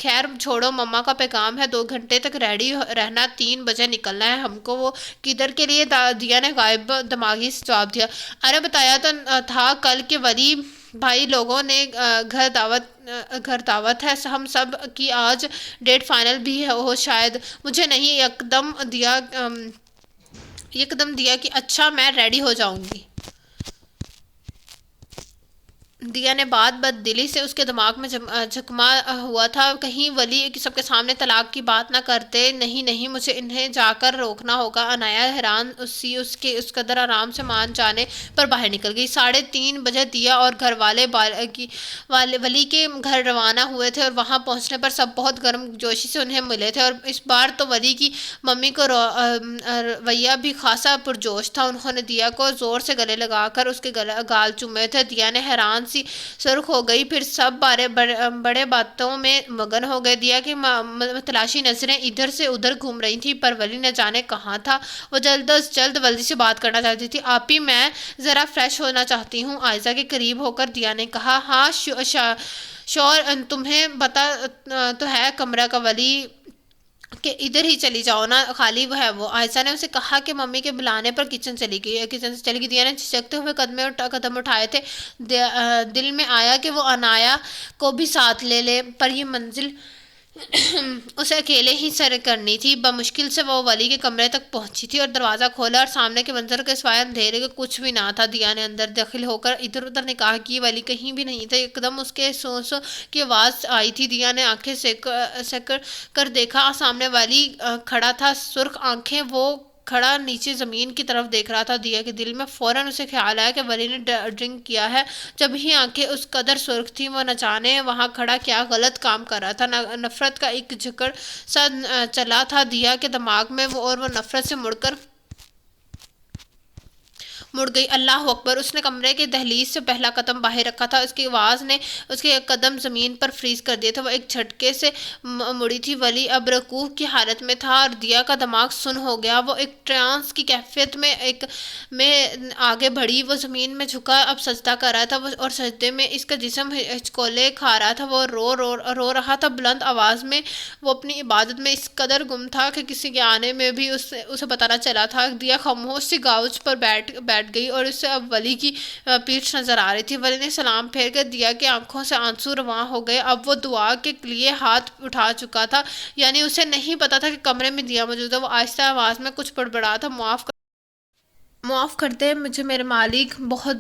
خیر چھوڑو، مما کا پیغام ہے 2 گھنٹے تک ریڈی رہنا، 3 بجے نکلنا ہے ہم کو۔ وہ کدھر کے لیے؟ دیا نے غائب دماغی سے جواب دیا۔ ارے بتایا تو تھا کل کے ولی بھائی لوگوں نے گھر دعوت ہے، ہم سب کی آج ڈیٹ فائنل بھی ہو شاید۔ مجھے نہیں، یکدم دیا کہ اچھا میں ریڈی ہو جاؤں گی۔ دیا نے بات بد دلی سے اس کے دماغ میں جھکما ہوا تھا، کہیں ولی سب کے سامنے طلاق کی بات نہ کرتے۔ نہیں، مجھے انہیں جا کر روکنا ہوگا۔ عنایا حیران اس قدر آرام سے مان جانے پر باہر نکل گئی۔ 3:30 بجے دیا اور گھر والے ولی کے گھر روانہ ہوئے تھے، اور وہاں پہنچنے پر سب بہت گرم جوشی سے انہیں ملے تھے، اور اس بار تو ولی کی ممی کو رویہ بھی خاصا پرجوش تھا۔ انہوں نے دیا کو زور سے گلے لگا کر اس کے گال چومے تھے۔ دیا نے حیران سی سرخ ہو گئی، پھر سب بڑے باتوں میں مگن ہو گئے۔ دیا کی تلاشی نظریں ادھر سے ادھر گھوم رہی تھی، پر ولی نہ جانے کہاں تھا۔ وہ جلد از جلد ولی سے بات کرنا چاہتی تھی۔ آپی، میں ذرا فریش ہونا چاہتی ہوں، عائزہ کے قریب ہو کر دیا نے کہا۔ ہاں شور، تمہیں پتہ تو ہے کمرہ کا ولی کہ ادھر ہی چلی جاؤ نا، خالی ہے وہ۔ عائشہ نے اسے کہا کہ ممی کے بلانے پر کچن سے چلی گئی۔ دیا نے جھجکتے ہوئے قدم اٹھائے تھے۔ دل میں آیا کہ وہ عنایا کو بھی ساتھ لے لے، پر یہ منزل اسے اکیلے ہی سر کرنی تھی۔ بمشکل سے وہ ولی کے کمرے تک پہنچی تھی اور دروازہ کھولا، اور سامنے کے منظر کے سوائے اندھیرے کے کچھ بھی نہ تھا۔ دیا نے اندر داخل ہو کر ادھر ادھر نگاہ کی، ولی کہیں بھی نہیں تھا۔ ایک دم اس کے سو کی آواز آئی تھی۔ دیا نے آنکھیں سکڑ کر دیکھا، سامنے ولی کھڑا تھا، سرخ آنکھیں، وہ کھڑا نیچے زمین کی طرف دیکھ رہا تھا۔ دیا کے دل میں فوراً اسے خیال آیا کہ ولی نے ڈرنک کیا ہے، جب ہی آنکھیں اس قدر سرخ تھیں۔ وہ نہ جانے وہاں کھڑا کیا غلط کام کر رہا تھا۔ نفرت کا ایک جھکڑ سا چلا تھا دیا کے دماغ میں، اور وہ نفرت سے مڑ گئی۔ اللہ اکبر! اس نے کمرے کے دہلیز سے پہلا قدم باہر رکھا تھا، اس کی آواز نے اس کے قدم زمین پر فریز کر دیے تھے۔ وہ ایک جھٹکے سے مڑی تھی۔ ولی اب رکوع کی حالت میں تھا، اور دیا کا دماغ سن ہو گیا۔ وہ ایک ٹرانس کی کیفیت میں آگے بڑھی۔ وہ زمین میں جھکا اب سجدہ کر رہا تھا، اور سجدے میں اس کا جسم ہچکولے کھا رہا تھا۔ وہ رو رہا تھا بلند آواز میں۔ وہ اپنی عبادت میں اس قدر گم تھا کہ کسی کے آنے میں بھی اسے پتہ نہ چلا تھا۔ دیا خاموش سی گاؤچ پر بیٹھ گئی، اور اسے اب ولی کی پیٹھ نظر آ رہی تھی۔ ولی نے سلام پھیر کر دیا کہ آنکھوں سے آنسو رواں ہو گئے۔ اب وہ دعا کے لیے ہاتھ اٹھا چکا تھا، یعنی اسے نہیں پتا تھا کہ کمرے میں دیا موجود ہے۔ وہ آہستہ آواز میں کچھ بڑبڑا تھا، معاف کر دے مجھے میرے مالک، بہت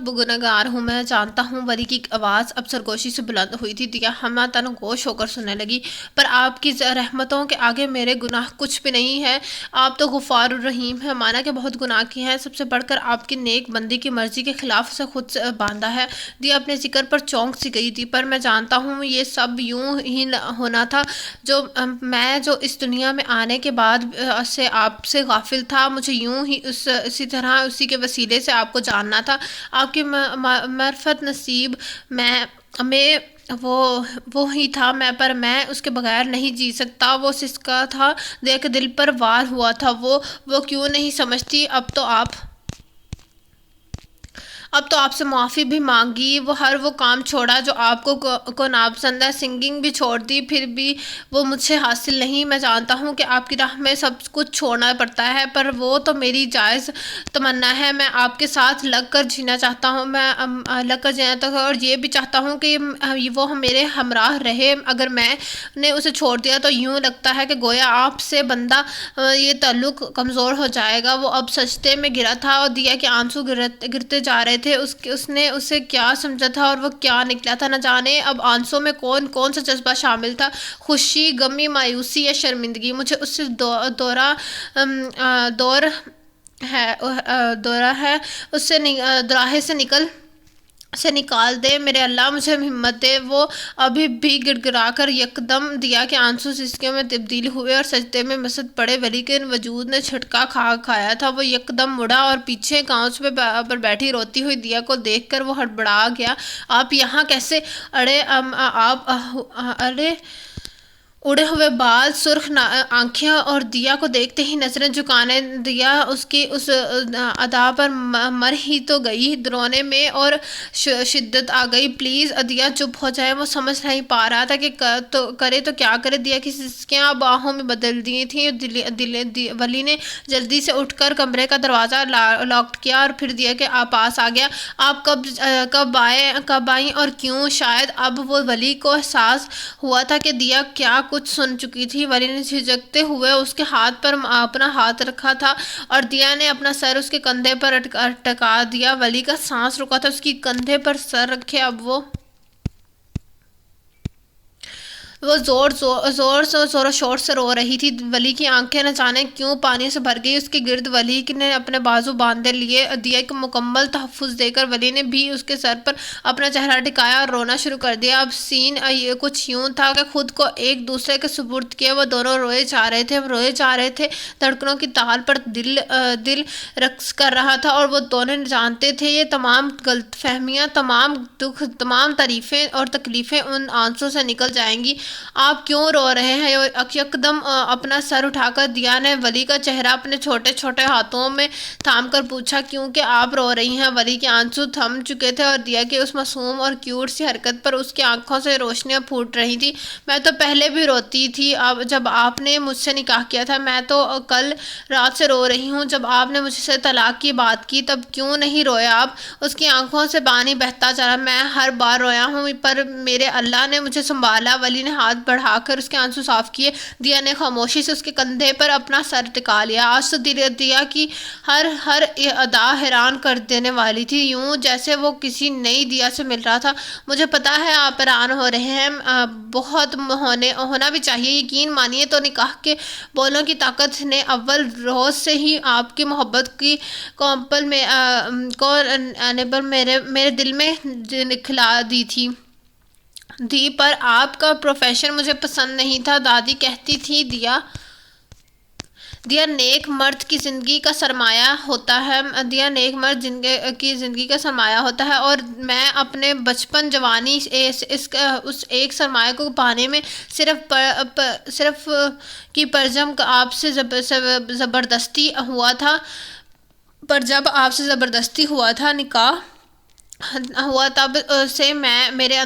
گنہگار ہوں میں، جانتا ہوں۔ ولی کی آواز اب سرگوشی سے بلند ہوئی تھی۔ دیا ہمہ تن گوش ہو کر سننے لگی۔ پر آپ کی رحمتوں کے آگے میرے گناہ کچھ بھی نہیں ہے۔ آپ تو غفار الرحیم ہیں، مانا کہ بہت گناہ کیے ہیں، سب سے بڑھ کر آپ کی نیک بندی کی مرضی کے خلاف اسے خود سے باندھا ہے۔ دیا اپنے ذکر پر چونک سی گئی تھی۔ پر میں جانتا ہوں یہ سب یوں ہی ہونا تھا، جو اس دنیا میں آنے کے بعد سے آپ سے غافل تھا، مجھے یوں ہی اسی طرح اسی کے وسیلے سے آپ کو جاننا تھا۔ آپ کی معرفت نصیب میں وہ ہی تھا، پر میں اس کے بغیر نہیں جی سکتا۔ وہ سسکا تھا، دیا کے دل پر وار ہوا تھا۔ وہ کیوں نہیں سمجھتی؟ اب تو آپ سے معافی بھی مانگی۔ وہ کام چھوڑا جو آپ کو ناپسند ہے، سنگنگ بھی چھوڑ دی، پھر بھی وہ مجھ سے حاصل نہیں۔ میں جانتا ہوں کہ آپ کی راہ میں سب کچھ چھوڑنا پڑتا ہے، پر وہ تو میری جائز تمنا ہے۔ میں آپ کے ساتھ لگ کر جینا چاہتا ہوں، اور یہ بھی چاہتا ہوں کہ وہ میرے ہمراہ رہے۔ اگر میں نے اسے چھوڑ دیا تو یوں لگتا ہے کہ گویا آپ سے بندہ یہ تعلق کمزور ہو جائے گا۔ وہ اب سجدے میں گرا تھا، اور دیا کے آنسو گرتے جا رہے تھے۔ تھے، اس نے اسے کیا سمجھا تھا اور وہ کیا نکلا تھا، نہ جانے اب آنسوں میں کون کون سا جذبہ شامل تھا، خوشی، غمی، مایوسی یا شرمندگی۔ مجھے اس سے دورہ ہے اس سے دوراہے سے نکال دے میرے اللہ، مجھے ہمت دے۔ وہ ابھی بھی گڑ گڑا کر یکدم دیا کے آنسو سسکیوں میں تبدیل ہوئے اور سجدے میں مسد پڑے۔ ولی کے وجود نے جھٹکا کھایا تھا، وہ یکدم مڑا اور پیچھے کاؤنس پر بیٹھی روتی ہوئی دیا کو دیکھ کر وہ ہڑبڑا گیا۔ آپ یہاں کیسے؟ اڑے ہوئے بال، سرخ آنکھیں اور دیا کو دیکھتے ہی نظریں جھکانے دیا اس کی اس ادا پر مر ہی تو گئی۔ رونے میں اور شدت آ گئی۔ پلیز دیا چپ ہو جائے۔ وہ سمجھ نہیں پا رہا تھا کہ کرے تو کیا کرے۔ دیا کی سسکیاں اب آہوں میں بدل دی تھیں۔ ولی نے جلدی سے اٹھ کر کمرے کا دروازہ لاک کیا اور پھر دیا کے پاس آ گیا۔ آپ کب آئیں اور کیوں؟ شاید اب وہ ولی کو احساس ہوا تھا کہ دیا کیا کچھ سن چکی تھی۔ ولی نے جھجکتے ہوئے اس کے ہاتھ پر اپنا ہاتھ رکھا تھا اور دیا نے اپنا سر اس کے کندھے پر ٹکا دیا۔ ولی کا سانس رکا تھا۔ اس کی کندھے پر سر رکھے اب وہ زور و شور سے رو رہی تھی۔ ولی کی آنکھیں نہ جانے کیوں پانی سے بھر گئی۔ اس کے گرد ولی نے اپنے بازو باندھے لیے۔ دیا کو مکمل تحفظ دے کر ولی نے بھی اس کے سر پر اپنا چہرہ ٹکایا اور رونا شروع کر دیا۔ اب سین کچھ یوں تھا کہ خود کو ایک دوسرے کے سپرد کیے وہ دونوں روئے جا رہے تھے۔ دھڑکنوں کی تال پر دل رقص کر رہا تھا اور وہ دونوں جانتے تھے یہ تمام غلط فہمیاں، تمام دکھ، تمام تعریفیں اور تکلیفیں ان آنسوں سے نکل جائیں گی۔ آپ کیوں رو رہے ہیں؟ یکدم اپنا سر اٹھا کر دیا نے ولی کا چہرہ اپنے چھوٹے چھوٹے ہاتھوں میں تھام کر پوچھا، کیونکہ آپ رو رہی ہیں؟ ولی کے آنسو تھم چکے تھے اور دیا کی اس معصوم اور کیوٹ سی حرکت پر اس کی آنکھوں سے روشنیاں پھوٹ رہی تھی۔ میں تو پہلے بھی روتی تھی جب آپ نے مجھ سے نکاح کیا تھا۔ میں تو کل رات سے رو رہی ہوں جب آپ نے مجھ سے طلاق کی بات کی، تب کیوں نہیں روئے آپ؟ اس کی آنکھوں سے پانی بہتا چلا۔ میں ہر بار رویا ہوں پر میرے اللہ نے مجھے سنبھالا۔ ولی نے ہاتھ بڑھا کر اس کے آنسو صاف کیے۔ دیا نے خاموشی سے اس کے کندھے پر اپنا سر ٹکا لیا۔ آج تو دیا کی ہر ادا حیران کر دینے والی تھی، یوں جیسے وہ کسی نئی دیا سے مل رہا تھا۔ مجھے پتا ہے آپ حیران ہو رہے ہیں، بہت ہونا بھی چاہیے۔ یقین مانیے تو نکاح کے بولوں کی طاقت نے اول روز سے ہی آپ کی محبت کی کوپل میرے دل میں کھلا دی تھی۔ پر آپ کا پروفیشن مجھے پسند نہیں تھا۔ دادی کہتی تھی دیا نیک مرد کی زندگی کا سرمایہ ہوتا ہے۔ دیا نیک مرد کی زندگی کا سرمایہ ہوتا ہے اور میں اپنے بچپن جوانی اس ایک سرمایہ کو پانے میں صرف کی پرجم آپ سے زبردستی ہوا تھا۔ پر جب آپ سے زبردستی ہوا تھا، نکاح ہوا، تب سے میرے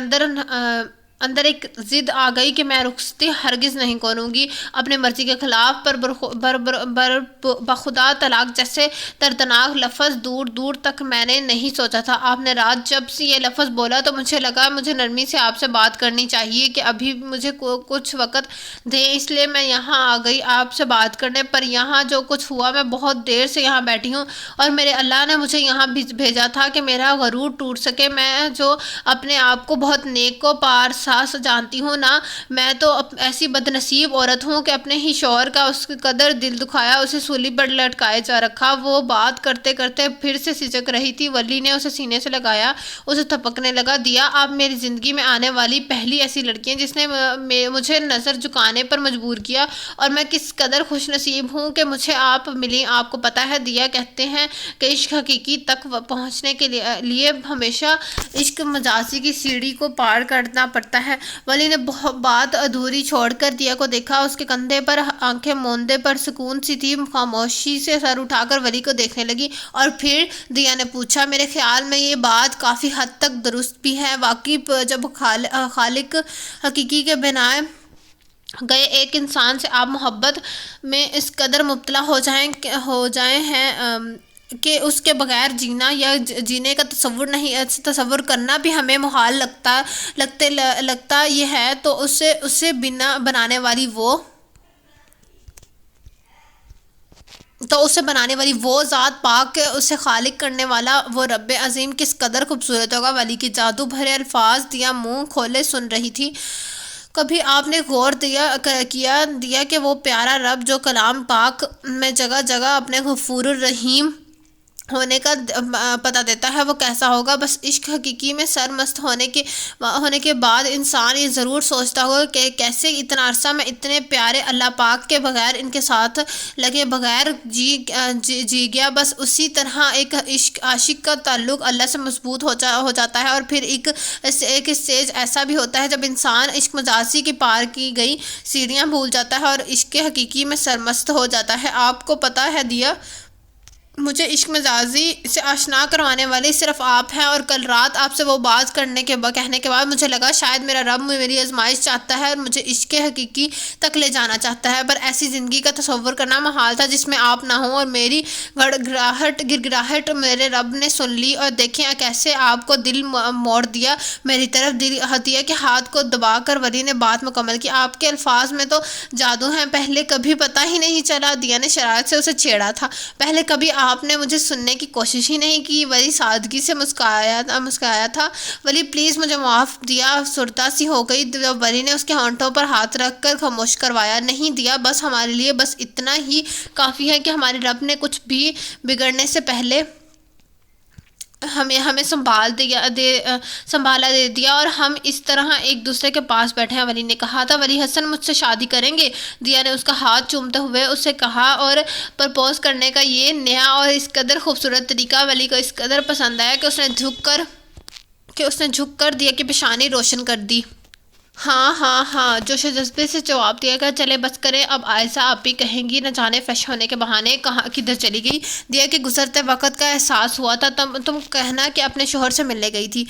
اندر ایک ضد آ گئی کہ میں رخصتی ہرگز نہیں کروں گی اپنے مرضی کے خلاف۔ پر بخدا طلاق جیسے دردناک لفظ دور دور تک میں نے نہیں سوچا تھا۔ آپ نے رات جب سے یہ لفظ بولا تو مجھے لگا مجھے نرمی سے آپ سے بات کرنی چاہیے کہ ابھی مجھے کچھ وقت دیں، اس لیے میں یہاں آ گئی آپ سے بات کرنے۔ پر یہاں جو کچھ ہوا، میں بہت دیر سے یہاں بیٹھی ہوں اور میرے اللہ نے مجھے یہاں بھیجا تھا کہ میرا غرور ٹوٹ سکے۔ میں جو اپنے آپ کو بہت نیک و پارساز جانتی ہوں نا، میں تو ایسی بد نصیب عورت ہوں کہ اپنے ہی شوہر کا اس قدر دل دکھایا، اسے سولی پر لٹکائے جا رکھا۔ وہ بات کرتے کرتے پھر سے سچک رہی تھی۔ ولی نے اسے سینے سے لگایا، اسے تھپکنے لگا۔ دیا آپ میری زندگی میں آنے والی پہلی ایسی لڑکی ہیں جس نے مجھے نظر جھکانے پر مجبور کیا، اور میں کس قدر خوش نصیب ہوں کہ مجھے آپ ملی۔ آپ کو پتہ ہے دیا کہتے ہیں کہ عشق حقیقی تک پہنچنے کے لیے ہمیشہ عشق مجازی کی سیڑھی کو پار کرنا پڑتا ہے۔ ولی نے بات ادھوری چھوڑ کر دیا کو دیکھا۔ اس کے کندھے پر آنکھیں موندے پر سکون سی تھی۔ خاموشی سے سر اٹھا کر ولی کو دیکھنے لگی اور پھر دیا نے پوچھا، میرے خیال میں یہ بات کافی حد تک درست بھی ہے۔ واقعی جب خالق حقیقی کے بنائے گئے ایک انسان سے آپ محبت میں اس قدر مبتلا ہو جائیں ہیں کہ اس کے بغیر جینا یا جینے کا تصور کرنا بھی ہمیں محال لگتا یہ ہے، تو اسے بنانے والی وہ تو اسے بنانے والی وہ ذات پاک ہے، اسے خالق کرنے والا وہ رب عظیم کس قدر خوبصورت ہوگا۔ ولی کی جادو بھرے الفاظ دیا منہ کھولے سن رہی تھی۔ کبھی آپ نے غور دیا کہ وہ پیارا رب جو کلام پاک میں جگہ جگہ اپنے غفور الرحیم ہونے کا پتہ دیتا ہے وہ کیسا ہوگا؟ بس عشق حقیقی میں سرمست ہونے کے بعد انسان یہ ضرور سوچتا ہوگا کہ کیسے اتنا عرصہ میں اتنے پیارے اللہ پاک کے بغیر ان کے ساتھ لگے بغیر جی گیا۔ بس اسی طرح ایک عاشق کا تعلق اللہ سے مضبوط ہو جاتا ہے، اور پھر ایک اسٹیج ایسا بھی ہوتا ہے جب انسان عشق مجازی کی پار کی گئی سیڑھیاں بھول جاتا ہے اور عشق حقیقی میں سرمست ہو جاتا ہے۔ آپ کو پتہ ہے دیا، مجھے عشق مجازی سے آشنا کروانے والے صرف آپ ہیں، اور کل رات آپ سے وہ بات کہنے کے بعد مجھے لگا شاید میرا رب میری آزمائش چاہتا ہے اور مجھے عشق حقیقی تک لے جانا چاہتا ہے۔ پر ایسی زندگی کا تصور کرنا محال تھا جس میں آپ نہ ہوں، اور میری گڑگڑاہٹ میرے رب نے سن لی، اور دیکھیں کیسے آپ کو دل موڑ دیا میری طرف۔ دل ہتھیہ کے ہاتھ کو دبا کر ولی نے بات مکمل کی۔ آپ کے الفاظ میں تو جادو ہیں، پہلے کبھی پتہ ہی نہیں چلا۔ دیا نے شرارت سے اسے چھیڑا تھا۔ پہلے کبھی آپ نے مجھے سننے کی کوشش ہی نہیں کی۔ ولی سادگی سے مسکرایا تھا۔ ولی پلیز مجھے معاف۔ دیا افسردہ سی ہو گئی جب ولی نے اس کے ہونٹوں پر ہاتھ رکھ کر خاموش کروایا۔ نہیں دیا، بس ہمارے لیے بس اتنا ہی کافی ہے کہ ہمارے رب نے کچھ بھی بگڑنے سے پہلے ہمیں سنبھالا دے دیا، اور ہم اس طرح ایک دوسرے کے پاس بیٹھے ہیں۔ ولی نے کہا تھا ولی حسن مجھ سے شادی کریں گے؟ دیا نے اس کا ہاتھ چومتے ہوئے اس سے کہا، اور پرپوز کرنے کا یہ نیا اور اس قدر خوبصورت طریقہ ولی کو اس قدر پسند آیا کہ اس نے جھک کر دیا کی پیشانی روشن کر دی۔ ہاں، جوش و جذبے سے جواب دیا گیا۔ چلے بس کریں اب، عائشہ آپی کہیں گی نہ جانے فش ہونے کے بہانے کدھر چلی گئی۔ دیا کہ گزرتے وقت کا احساس ہوا تھا، تم کہنا کہ اپنے شوہر سے ملنے گئی تھی۔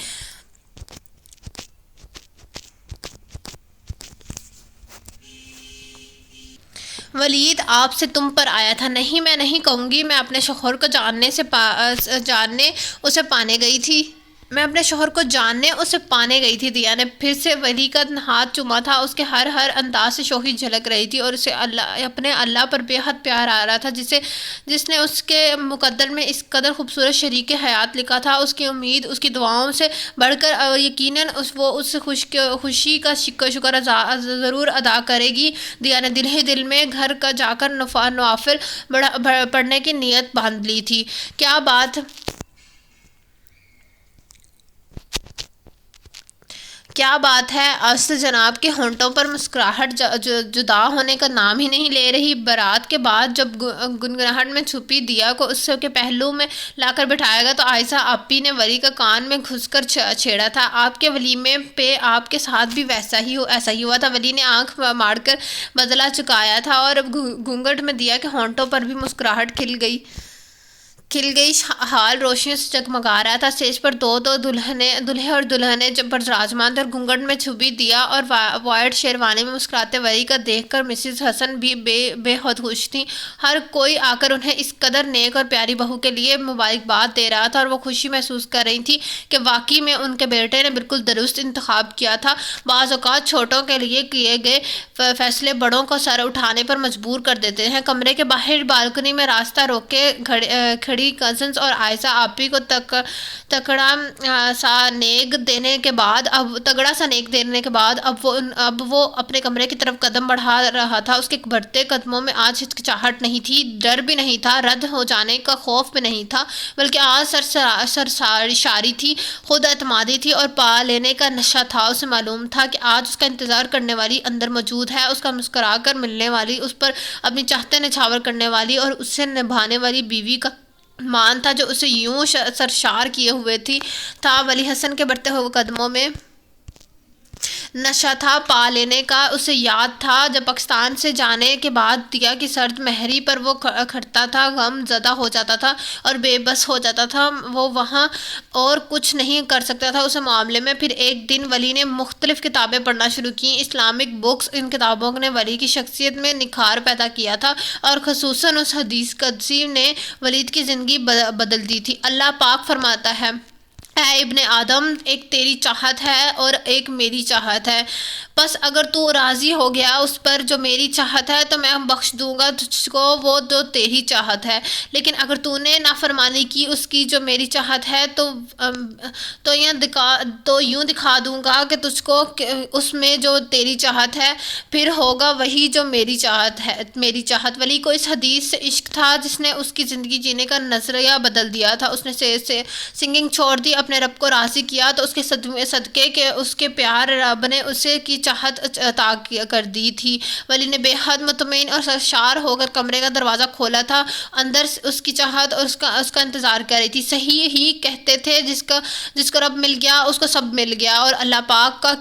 ولید آپ سے تم پر آیا تھا۔ نہیں، میں نہیں کہوں گی، میں اپنے شوہر کو جاننے اسے پانے گئی تھی۔ دیا نے پھر سے ولی کا ہاتھ چوما تھا۔ اس کے ہر انداز سے شوخی جھلک رہی تھی، اور اسے اپنے اللہ پر بے حد پیار آ رہا تھا جس نے اس کے مقدر میں اس قدر خوبصورت شریک حیات لکھا تھا۔ اس کی امید اس کی دعاؤں سے بڑھ کر یقیناً وہ اس خوشی کا شکر ضرور ادا کرے گی۔ دیا نے دل ہی دل میں گھر کا جا کر نوافل پڑھنے کی نیت باندھ لی تھی۔ کیا بات ہے! اصل جناب کے ہونٹوں پر مسکراہٹ جدا ہونے کا نام ہی نہیں لے رہی۔ بارات کے بعد جب گنگناہٹ میں چھپی دیا کو اس کے پہلو میں لا کر بٹھایا گیا تو عائشہ آپی نے ولی کا کان میں گھس کر چھیڑا تھا۔ آپ کے ولیمے پہ آپ کے ساتھ بھی ایسا ہی ہوا تھا۔ ولی نے آنکھ ماڑ کر بدلہ چکایا تھا، اور گھونگھٹ میں دیا کے ہونٹوں پر بھی مسکراہٹ کھل گئی حال روشنیوں سے جگمگا رہا تھا۔ اسٹیج پر دو دلہے اور دلہنیں براجمان تھے، اور گھونگھٹ میں چھپی دیا اور وائٹ شیروانی میں مسکراتے ولی کا دیکھ کر مسز حسن بھی بے حد خوش تھیں۔ ہر کوئی آ کر انہیں اس قدر نیک اور پیاری بہو کے لیے مبارکباد دے رہا تھا، اور وہ خوشی محسوس کر رہی تھی کہ واقعی میں ان کے بیٹے نے بالکل درست انتخاب کیا تھا۔ بعض اوقات چھوٹوں کے لیے کیے گئے فیصلے بڑوں کو سر اٹھانے پر مجبور کر دیتے ہیں۔ کمرے کے باہر بالکنی میں راستہ روکے کھڑی کزنز اور عائشہ آپی کو تگڑا سا نیک دینے کے بعد اب وہ اپنے کمرے کی طرف قدم بڑھا رہا تھا۔ اس کے بڑھتے قدموں میں آج ہچکچاہٹ نہیں تھی، ڈر بھی نہیں تھا، رد ہو جانے کا خوف بھی نہیں تھا، بلکہ آج سرشاری تھی، خود اعتمادی تھی اور پا لینے کا نشہ تھا۔ اسے معلوم تھا کہ آج اس کا انتظار کرنے والی اندر موجود ہے، اس کا مسکرا کر ملنے والی، اس پر اپنی چاہتے نچھاور کرنے والی اور اسے نبھانے والی بیوی کا مان تھا جو اسے یوں سرشار کیے ہوئے تھا۔ ولی حسن کے بڑھتے ہوئے قدموں میں نشہ تھا، پا لینے کا۔ اسے یاد تھا جب پاکستان سے جانے کے بعد دیا کی سرد مہری پر وہ کھڑتا تھا، غم زدہ ہو جاتا تھا اور بے بس ہو جاتا تھا، وہ وہاں اور کچھ نہیں کر سکتا تھا اس معاملے میں۔ پھر ایک دن ولی نے مختلف کتابیں پڑھنا شروع کیں، اسلامک بکس۔ ان کتابوں نے ولی کی شخصیت میں نکھار پیدا کیا تھا، اور خصوصاً اس حدیث قدسی نے ولید کی زندگی بدل دی تھی۔ اللہ پاک فرماتا ہے، اے ابن آدم، ایک تیری چاہت ہے اور ایک میری چاہت ہے، بس اگر تو راضی ہو گیا اس پر جو میری چاہت ہے تو میں بخش دوں گا تجھ کو وہ جو تیری چاہت ہے، لیکن اگر تو نے نافرمانی کی اس کی جو میری چاہت ہے تو یوں دکھا دوں گا کہ تجھ کو اس میں جو تیری چاہت ہے پھر ہوگا وہی جو میری چاہت ہے۔ میری چاہت ولی کو اس حدیث سے عشق تھا جس نے اس کی زندگی جینے کا نظریہ بدل دیا تھا۔ اس نے سنگنگ چھوڑ دی، اپنے رب کو راضی کیا تو اس کے صدقے کہ اس کے پیار رب نے اسے کی چاہت عطا کر دی تھی۔ ولی نے بے حد مطمئن اور سرشار ہو کر کمرے کا دروازہ کھولا تھا، اندر اس کی چاہت اور اس کا انتظار کر رہی تھی۔ صحیح ہی کہتے تھے، جس کو رب مل گیا اس کو سب مل گیا، اور اللہ پاک کا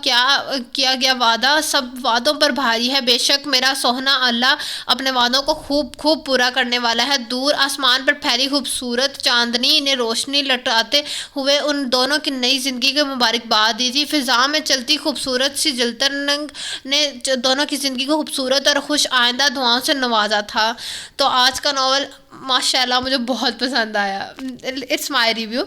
کیا گیا وعدہ سب وعدوں پر بھاری ہے۔ بے شک میرا سوہنا اللہ اپنے وعدوں کو خوب پورا کرنے والا ہے۔ دور آسمان پر پھیلی خوبصورت چاندنی نے روشنی لٹاتے ہوئے ان دونوں کی نئی زندگی کو مبارکباد دی تھی۔ فضا میں چلتی خوبصورت سی جلترنگ نے دونوں کی زندگی کو خوبصورت اور خوش آئندہ دعاؤں سے نوازا تھا۔ تو آج کا ناول ماشاءاللہ مجھے بہت پسند آیا، اٹس مائی ریویو،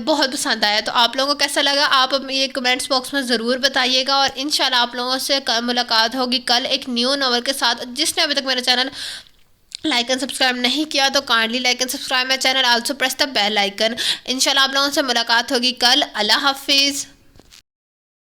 بہت پسند آیا۔ تو آپ لوگوں کو کیسا لگا آپ یہ کمنٹس باکس میں ضرور بتائیے گا، اور انشاءاللہ آپ لوگوں سے ملاقات ہوگی کل ایک نیو ناول کے ساتھ۔ جس نے ابھی تک میرا چینل لائک اینڈ سبسکرائب نہیں کیا تو kindly like and subscribe my channel, also press the bell icon. انشاءاللہ آپ لوگوں سے ملاقات ہوگی کل۔ اللہ حافظ۔